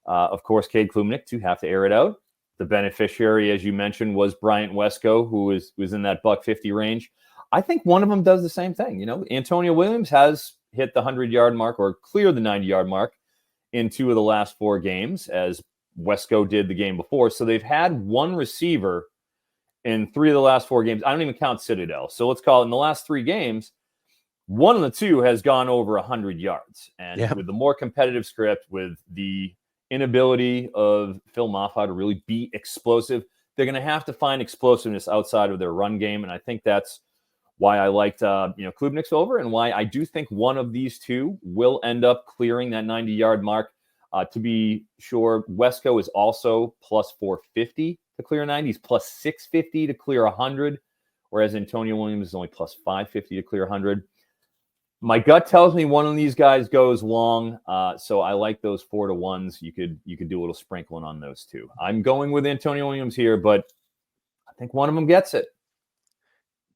of course, Cade Klubnik to have to air it out. The beneficiary, as you mentioned, was Bryant Wesco, who was in that $150 range. I think one of them does the same thing. You know, Antonio Williams has hit the 100-yard mark or cleared the 90-yard mark in 2 of the last 4 games, as Wesco did the game before. So they've had one receiver in 3 of the last 4 games. I don't even count Citadel. So let's call it in the last 3 games, one of the 2 has gone over 100 yards. And with the more competitive script, with the inability of Phil Mafah to really be explosive, they're going to have to find explosiveness outside of their run game. And I think that's why I liked Klubnik's over, and why I do think one of these 2 will end up clearing that 90-yard mark. To be sure, Wesco is also plus 450 to clear 90. He's plus 650 to clear 100, whereas Antonio Williams is only plus 550 to clear 100. My gut tells me one of these guys goes long, so I like those 4-to-1s. You could do a little sprinkling on those 2. I'm going with Antonio Williams here, but I think one of them gets it.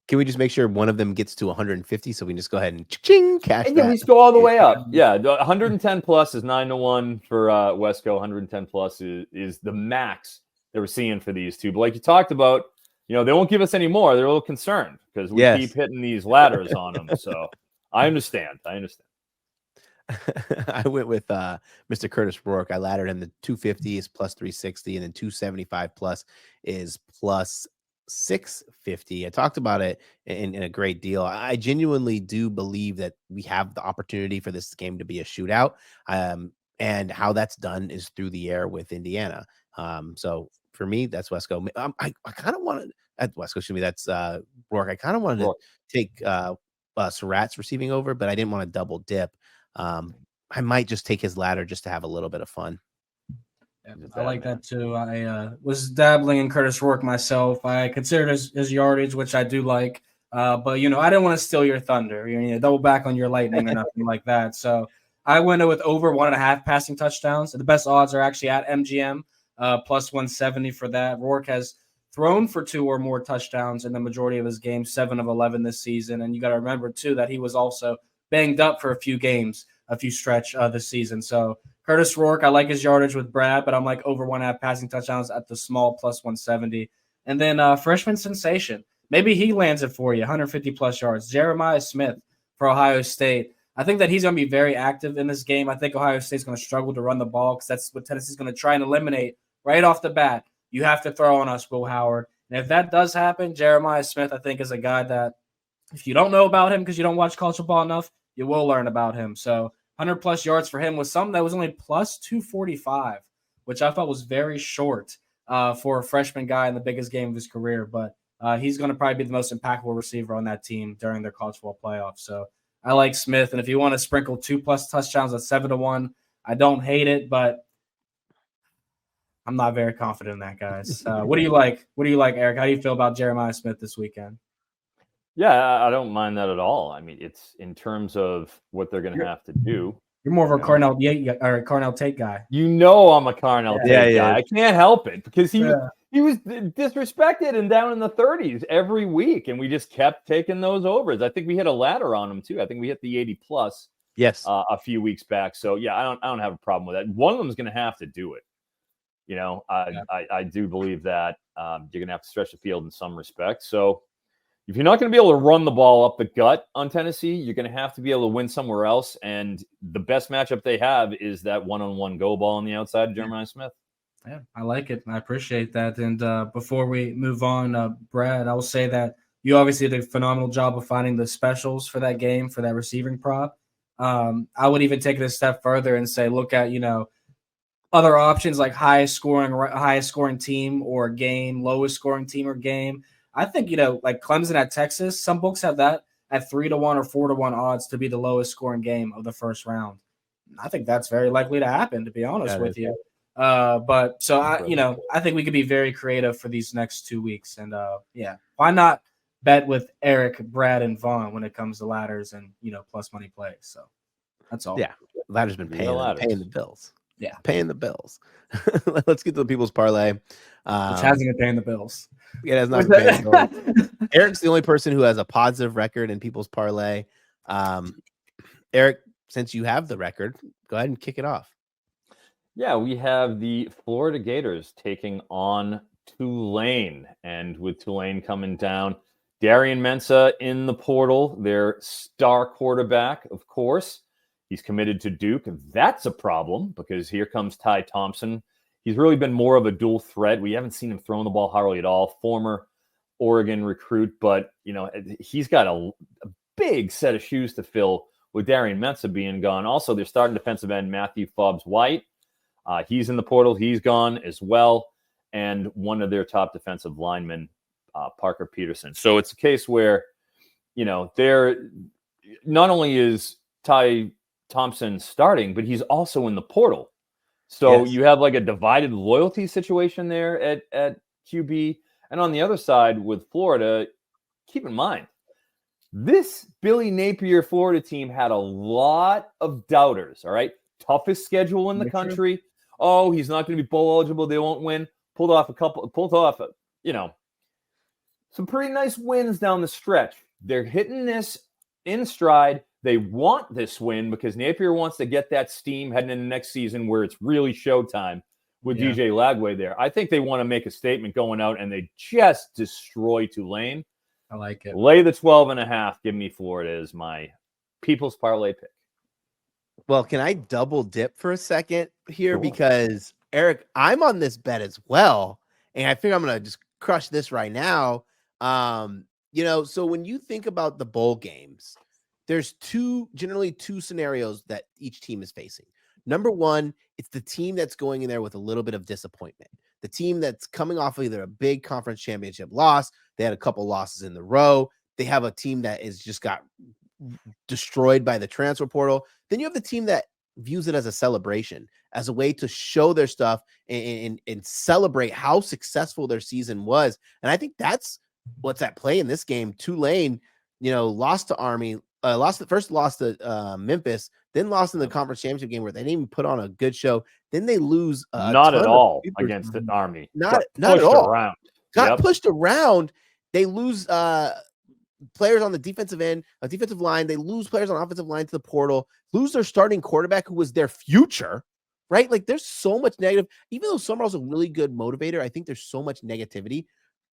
Can we just make sure one of them gets to 150 so we can just go ahead and ching cash that? Yeah, we just go all the way up. Yeah, 110 plus is 9-to-1 for Wesco. 110 plus is the max that we're seeing for these 2. But like you talked about, they won't give us any more. They're a little concerned because we keep hitting these ladders on them. So I understand. I went with Mr. Curtis Rourke. I laddered him. The 250 is plus 360, and then 275 plus is plus 650. I talked about it in a great deal. I genuinely do believe that we have the opportunity for this game to be a shootout. And how that's done is through the air with Indiana. So for me, that's Wesco. I kind of wanted at Wesco. Excuse me, that's Rourke. I kind of wanted to take Surratt's receiving over, but I didn't want to double dip. I might just take his ladder just to have a little bit of fun. Yeah, I like that too. I was dabbling in Curtis Rourke myself. I considered his yardage, which I do like. But I didn't want to steal your thunder. You need to double back on your lightning or nothing like that. So I went with over 1.5 passing touchdowns. The best odds are actually at MGM, plus 170 for that. Rourke has thrown for 2 or more touchdowns in the majority of his games, 7 of 11 this season. And you got to remember too that he was also banged up for a few stretch this season. So Curtis Rourke, I like his yardage with Brad, but I'm like over 1.5 passing touchdowns at the small plus 170. And then freshman sensation, maybe he lands it for you, 150 plus yards. Jeremiah Smith for Ohio State. I think that he's going to be very active in this game. I think Ohio State's going to struggle to run the ball because that's what Tennessee's going to try and eliminate right off the bat. You have to throw on us, Will Howard. And if that does happen, Jeremiah Smith, I think, is a guy that if you don't know about him because you don't watch college football enough, you will learn about him. So 100 plus yards for him was something that was only plus 245, which I thought was very short for a freshman guy in the biggest game of his career. But he's going to probably be the most impactful receiver on that team during their college football playoffs. So I like Smith. And if you want to sprinkle 2+ touchdowns at 7-to-1, I don't hate it, but I'm not very confident in that, guys. What do you like? What do you like, Eric? How do you feel about Jeremiah Smith this weekend? Yeah, I don't mind that at all. I mean, it's in terms of what they're going to have to do. You're more of a Carnell Tate guy. I'm a Carnell Tate guy. I can't help it because he was disrespected and down in the 30s every week, and we just kept taking those overs. I think we hit a ladder on him too. I think we hit the 80 plus. Yes, a few weeks back. So yeah, I don't have a problem with that. One of them is going to have to do it. I do believe that you're going to have to stretch the field in some respects. So if you're not going to be able to run the ball up the gut on Tennessee, you're going to have to be able to win somewhere else. And the best matchup they have is that one-on-one go ball on the outside of Jeremiah Smith. Yeah, I like it. I appreciate that. And before we move on, Brad, I will say that you obviously did a phenomenal job of finding the specials for that game, for that receiving prop. I would even take it a step further and say, look at, other options like highest scoring team or game, lowest scoring team or game. I think, like Clemson at Texas, some books have that at 3-to-1 or 4-to-1 odds to be the lowest scoring game of the first round. I think that's very likely to happen, to be honest with you. I think we could be very creative for these next 2 weeks. And why not bet with Eric, Brad, and Vaughn when it comes to ladders and, plus money plays. So that's all. Yeah. Ladder's been paying the bills. Yeah. Paying the bills. Let's get to the people's parlay. Which hasn't been paying the bills. It has not been paying the bills. Eric's the only person who has a positive record in people's parlay. Eric, since you have the record, go ahead and kick it off. Yeah, we have the Florida Gators taking on Tulane. And with Tulane coming down, Darian Mensah in the portal, their star quarterback, of course. He's committed to Duke. That's a problem because here comes Ty Thompson. He's really been more of a dual threat. We haven't seen him throwing the ball hardly at all. Former Oregon recruit, but he's got a big set of shoes to fill with Darian Mensah being gone. Also, they're starting defensive end Matthew Fobbs-White. He's in the portal. He's gone as well. And one of their top defensive linemen, Parker Peterson. So it's a case where, they're not only is Ty Thompson starting, but he's also in the portal. So you have like a divided loyalty situation there at QB. And on the other side with Florida, keep in mind, this Billy Napier Florida team had a lot of doubters, all right? Toughest schedule in the country. Oh, he's not going to be bowl eligible. They won't win. Pulled off some pretty nice wins down the stretch. They're hitting this in stride. They want this win because Napier wants to get that steam heading into next season where it's really showtime with DJ Lagway there. I think they want to make a statement going out, and they just destroy Tulane. I like it. Lay the 12.5. Give me Florida as my people's parlay pick. Well, can I double dip for a second here? Because, Eric, I'm on this bet as well, and I think I'm going to just crush this right now. So when you think about the bowl games, there's generally two scenarios that each team is facing. Number one, it's the team that's going in there with a little bit of disappointment. The team that's coming off of either a big conference championship loss, they had a couple losses in the row. They have a team that is just got destroyed by the transfer portal. Then you have the team that views it as a celebration, as a way to show their stuff and celebrate how successful their season was. And I think that's what's at play in this game. Tulane, lost to Army, lost to Memphis, then lost in the conference championship game where they didn't even put on a good show. Then they lose not at all against the Army. Not at all. Got pushed around. They lose players on the defensive end, a defensive line. They lose players on offensive line to the portal, lose their starting quarterback who was their future, right? Like there's so much negative, even though Summerall's a really good motivator. I think there's so much negativity.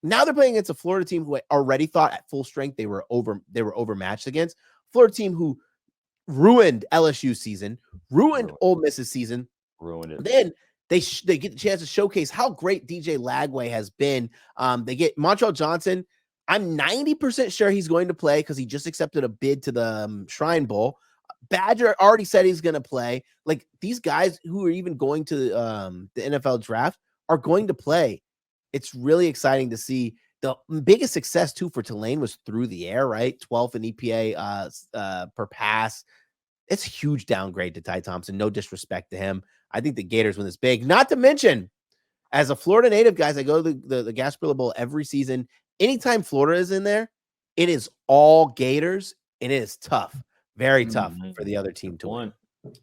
Now they're playing against a Florida team who I already thought at full strength they were overmatched against. Florida team who ruined LSU's season, ruined Ole Miss's season, ruined it. Then they get the chance to showcase how great DJ Lagway has been. They get Montreal Johnson. I'm 90% sure he's going to play because he just accepted a bid to the Shrine Bowl. Badger already said he's going to play. Like these guys who are even going to the NFL draft are going to play. It's really exciting to see. The biggest success too for Tulane was through the air, right? 12th in EPA per pass. It's a huge downgrade to Ty Thompson. No disrespect to him. I think the Gators win this big. Not to mention, as a Florida native, guys, I go to the Gasparilla Bowl every season. Anytime Florida is in there, it is all Gators, and it is tough, very tough for the other team to win.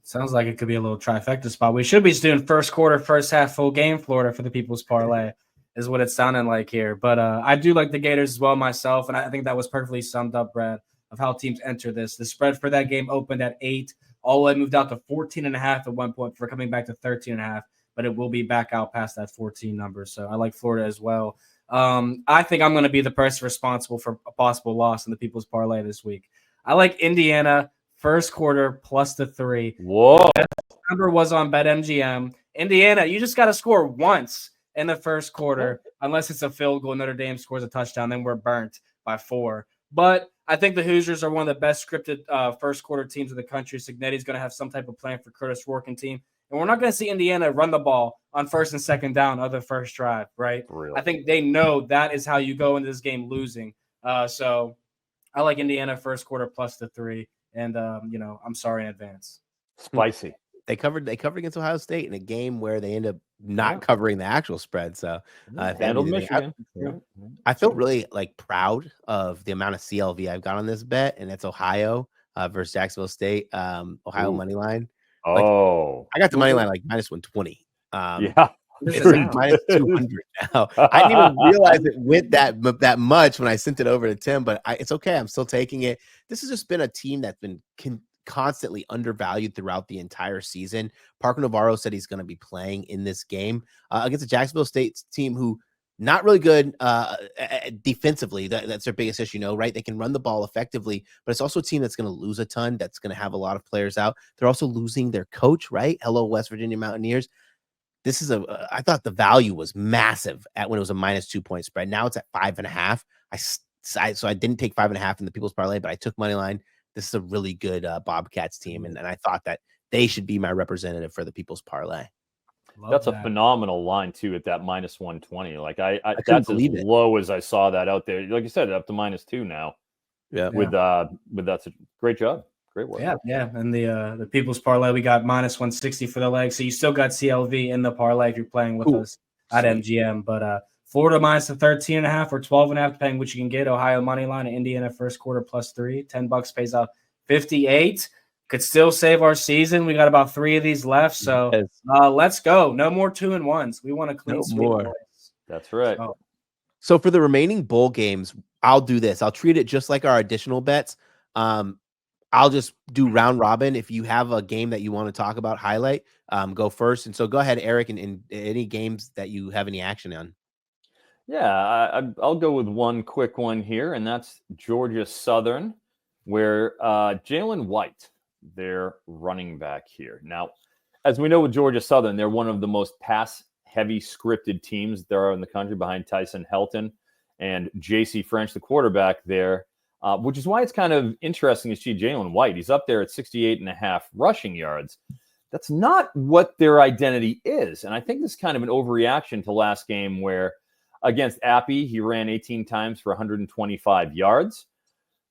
Sounds like it could be a little trifecta spot. We should be doing first quarter, first half, full game Florida for the People's Parlay is what it's sounding like here. But I do like the Gators as well myself, and I think that was perfectly summed up, Brad, of how teams enter this. The spread for that game opened at 8, all the way moved out to 14.5 at one point for coming back to 13.5, but it will be back out past that 14 number. So I like Florida as well. I think I'm going to be the person responsible for a possible loss in the People's Parlay this week. I like Indiana first quarter plus the 3. Whoa. The number was on BetMGM. Indiana, you just got to score once in the first quarter, unless it's a field goal. Notre Dame scores a touchdown, then we're burnt by 4. But I think the Hoosiers are one of the best scripted first quarter teams in the country. Signetti's going to have some type of plan for Curtis Rourke and team. And we're not going to see Indiana run the ball on first and second down of the first drive, right? Really? I think they know that is how you go into this game losing. So I like Indiana first quarter plus the 3. And, I'm sorry in advance. Spicy. They covered against Ohio State in a game where they end up not covering the actual spread. So handled Michigan. I feel really proud of the amount of CLV I've got on this bet, and it's Ohio versus Jacksonville State. Ohio money line. I got the money line minus 120. Yeah. It's minus 200 now. I didn't even realize it went that much when I sent it over to Tim, but it's okay. I'm still taking it. This has just been a team that's been constantly undervalued throughout the entire season. Parker Navarro said he's going to be playing in this game against the Jacksonville State team who not really good defensively. That's their biggest issue, right? They can run the ball effectively, but it's also a team that's going to lose a ton, that's going to have a lot of players out. They're also losing their coach, right? Hello, West Virginia Mountaineers. This is I thought the value was massive when it was a -2 point spread. Now it's at 5.5. So I didn't take 5.5 in the People's Parlay, but I took money line. This is a really good Bobcats team, and I thought that they should be my representative for the People's Parlay. That's a phenomenal line too at that -120. Like I couldn't that's as believe it. low as I saw that out there. Like you said, up to -2 now. Yeah. With that's a great job. Great work. Yeah. And the People's Parlay, we got -160 for the leg. So you still got CLV in the parlay if you're playing with us at MGM. But Florida -13.5 or 12.5, depending which you can get. Ohio money line and Indiana first quarter +3. $10 pays out 58. Could still save our season. We got about 3 of these left. So let's go. No more 2-1s. We want a clean sweep. More. That's right. So for the remaining bowl games, I'll do this. I'll treat it just like our additional bets. I'll just do round robin. If you have a game that you want to talk about, highlight, go first. And so go ahead, Eric, and any games that you have any action on. Yeah, I'll go with one quick one here, and that's Georgia Southern, where Jalen White, their running back here. Now, as we know with Georgia Southern, they're one of the most pass-heavy scripted teams there are in the country behind Tyson Helton and J.C. French, the quarterback there. Which is why it's kind of interesting to see Jalen White. He's up there at 68.5 rushing yards. That's not what their identity is. And I think this is kind of an overreaction to last game where against Appy, he ran 18 times for 125 yards.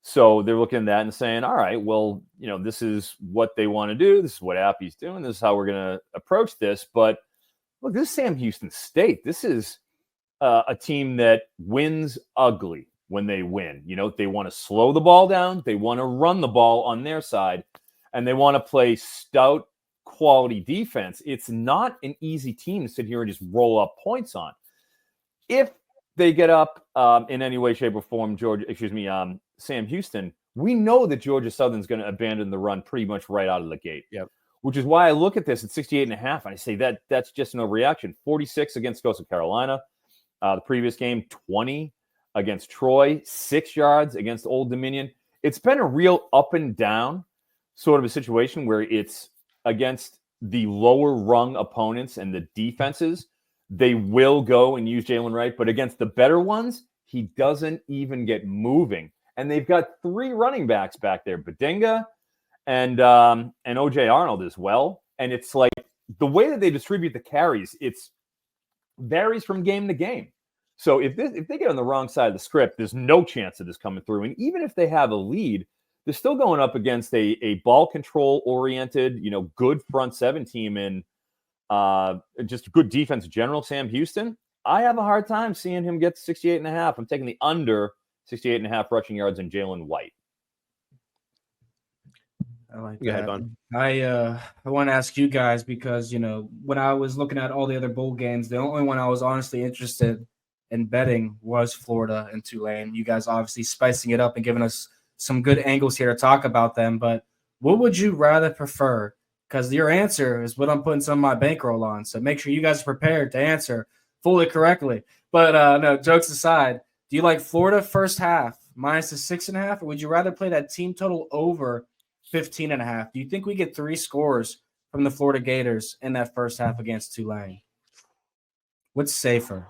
So they're looking at that and saying, all right, well, this is what they want to do. This is what Appy's doing. This is how we're going to approach this. But look, this is Sam Houston State. This is a team that wins ugly. When they win, they want to slow the ball down. They want to run the ball on their side, and they want to play stout quality defense. It's not an easy team to sit here and just roll up points on. If they get up in any way, shape, or form, Sam Houston, we know that Georgia Southern's going to abandon the run pretty much right out of the gate. Yep. Which is why I look at this at 68.5, and I say that's just an overreaction. 46 against Coastal Carolina. The previous game, 20 against Troy, 6 yards against Old Dominion. It's been a real up and down sort of a situation where it's against the lower rung opponents and the defenses. They will go and use Jalen Wright, but against the better ones, he doesn't even get moving. And they've got 3 running backs back there, Badinga and OJ Arnold as well. And it's like the way that they distribute the carries, it's varies from game to game. So if they get on the wrong side of the script, there's no chance of this coming through. And even if they have a lead, they're still going up against a ball control oriented, good front 7 team and just good defense in general. Sam Houston, I have a hard time seeing him get to 68.5. I'm taking the under 68.5 rushing yards in Jalen White. I like Go that. ahead, Vaughn. I want to ask you guys because, when I was looking at all the other bowl games, the only one I was honestly interested in betting was Florida and Tulane. You guys obviously spicing it up and giving us some good angles here to talk about them. But what would you rather prefer? Because your answer is what I'm putting some of my bankroll on. So make sure you guys are prepared to answer fully correctly. But no, jokes aside, do you like Florida first half minus the 6.5, or would you rather play that team total over 15.5? Do you think we get 3 scores from the Florida Gators in that first half against Tulane? What's safer?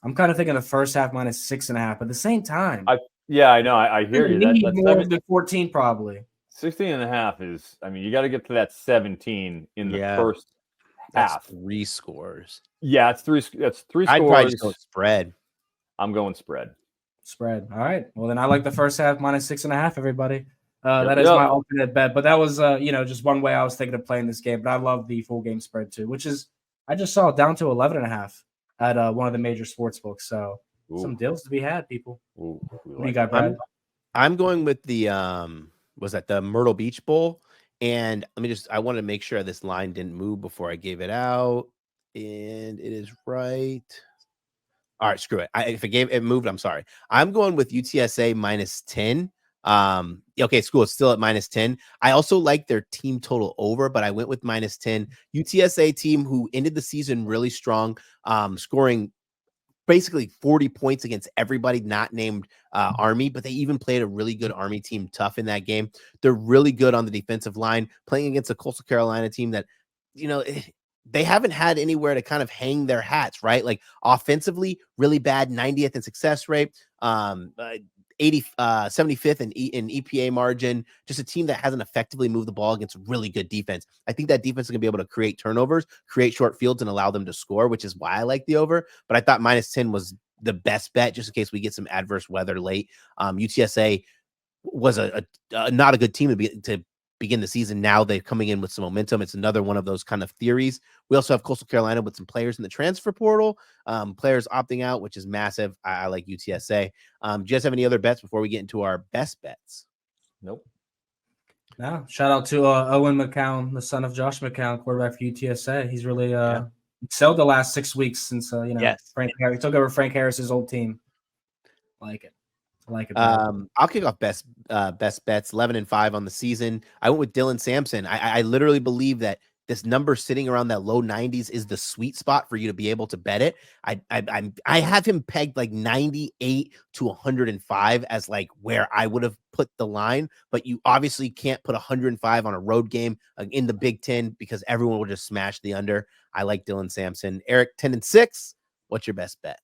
I'm kind of thinking the first half minus 6.5. But at the same time, I know. I hear you. That's more than 14 probably. 16.5 is. I mean, you got to get to that 17 in the first half. 3 scores. Yeah, it's 3. That's 3 scores. I'd probably just go spread. I'm going spread. Spread. All right. Well, then I like the first half minus 6.5. Everybody. That is my alternate bet. But that was just one way I was thinking of playing this game. But I love the full game spread too, which is I just saw it down to 11.5. At one of the major sports books. So some deals to be had, people. What do you got, Brad? I'm going with the was that the Myrtle Beach Bowl? And I want to make sure this line didn't move before I gave it out. And it is right. All right, screw it. If it moved, I'm sorry. I'm going with UTSA minus 10 Okay, school is still at -10. I also like their team total over, but I went with -10. UTSA team who ended the season really strong, scoring basically 40 points against everybody not named Army, but they even played a really good Army team tough in that game. They're really good on the defensive line, playing against a Coastal Carolina team that, they haven't had anywhere to kind of hang their hats, right? Like offensively, really bad, 90th in success rate, 75th in EPA margin, just a team that hasn't effectively moved the ball against really good defense. I think that defense is going to be able to create turnovers, create short fields, and allow them to score, which is why I like the over. But I thought -10 was the best bet just in case we get some adverse weather late. UTSA was not a good team to begin the season. Now they're coming in with some momentum. It's another one of those kind of theories. We also have Coastal Carolina with some players in the transfer portal, players opting out, which is massive. I like UTSA. Do you guys have any other bets before we get into our best bets? Nope. No. Shout out to Owen McCown, the son of Josh McCown, quarterback for UTSA. He's really excelled the last 6 weeks since Yes. Frank Harris took over Frank Harris's old team. I like it. I'll kick off best bets, 11-5 on the season. I went with Dylan Sampson. I literally believe that this number sitting around that low 90s is the sweet spot for you to be able to bet it. I have him pegged like 98 to 105 as like where I would have put the line, but you obviously can't put 105 on a road game in the Big Ten because everyone will just smash the under. I like Dylan Sampson. Eric, 10-6. What's your best bet?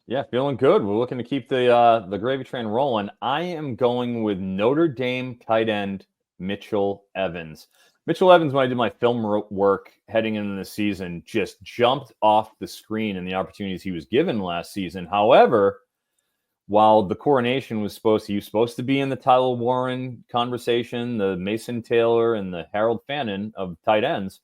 Yeah, feeling good. We're looking to keep the gravy train rolling. I am going with Notre Dame tight end Mitchell Evans. Mitchell Evans, when I did my film work heading into the season, just jumped off the screen in the opportunities he was given last season. However, while the coronation he was supposed to be in the Tyler Warren conversation, the Mason Taylor and the Harold Fannin of tight ends,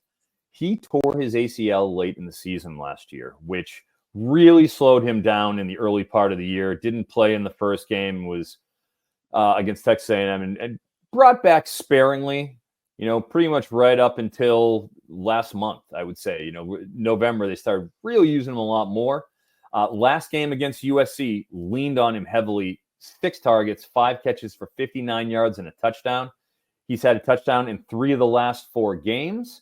he tore his ACL late in the season last year, which really slowed him down in the early part of the year. Didn't play in the first game, was against Texas A&M, and brought back sparingly, pretty much right up until last month, I would say. November, they started really using him a lot more. Last game against USC, leaned on him heavily. 6 targets, 5 catches for 59 yards and a touchdown. He's had a touchdown in 3 of the last 4 games.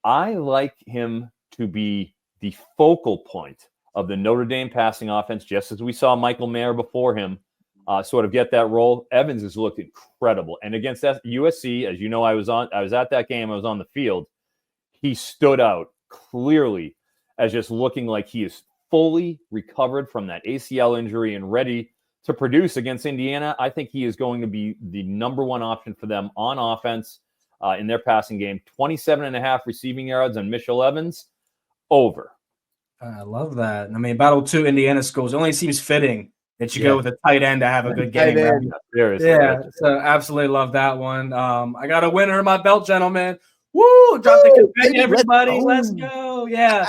I like him to be the focal point of the Notre Dame passing offense, just as we saw Michael Mayer before him sort of get that role. Evans has looked incredible. And against USC, as you know, I was at that game, I was on the field. He stood out clearly as just looking like he is fully recovered from that ACL injury and ready to produce against Indiana. I think he is going to be the number 1 option for them on offense in their passing game. 27.5 receiving yards on Mitchell Evans. Over. I love that. I mean, Battle 2 Indiana schools, it only seems fitting that you go with a tight end to have a good game. Right? Yeah, so absolutely love that one. I got a winner in my belt, gentlemen. Woo! Drop the confetti, everybody. Let's go. Yeah.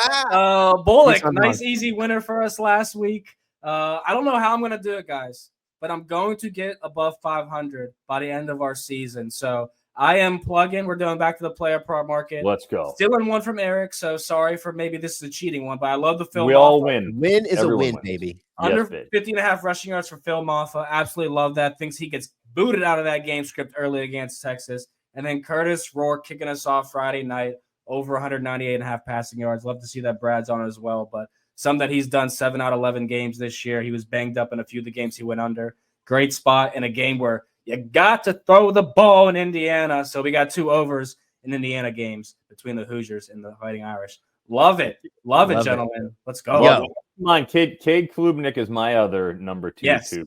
Bullock, nice, easy winner for us last week. I don't know how I'm going to do it, guys, but I'm going to get above 500 by the end of our season. So I am plugging. We're going back to the player prop market. Let's go. Still in one from Eric, so sorry for maybe this is a cheating one, but I love the Phil. We all win. Win is Everyone a win, wins. baby. Under 50.5 rushing yards for Phil Maffa. Absolutely love that. Thinks he gets booted out of that game script early against Texas. And then Curtis Rourke kicking us off Friday night, over 198.5 passing yards. Love to see that Brad's on as well, but some that he's done 7 out of 11 games this year. He was banged up in a few of the games he went under. Great spot in a game where you got to throw the ball in Indiana. So we got 2 overs in Indiana games between the Hoosiers and the Fighting Irish. Love it. Love it, gentlemen. Let's go. Come on, Cade Klubnik is my other number 2, yes. too.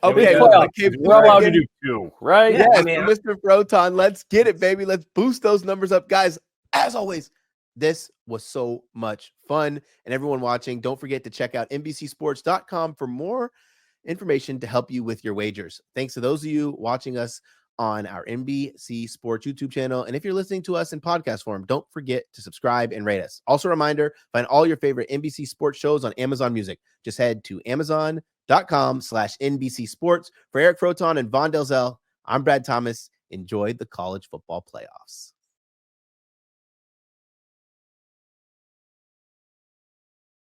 Okay, we're allowed to do 2, right? Yeah, I mean, Mr. Proton, let's get it, baby. Let's boost those numbers up. Guys, as always, this was so much fun. And everyone watching, don't forget to check out NBCsports.com for more information to help you with your wagers. Thanks to those of you watching us on our NBC Sports YouTube channel. And if you're listening to us in podcast form, don't forget to subscribe and rate us. Also a reminder, find all your favorite NBC Sports shows on Amazon Music. Just head to Amazon.com/NBC Sports. For Eric Proton and Vaughn Delzell, I'm Brad Thomas. Enjoy the college football playoffs.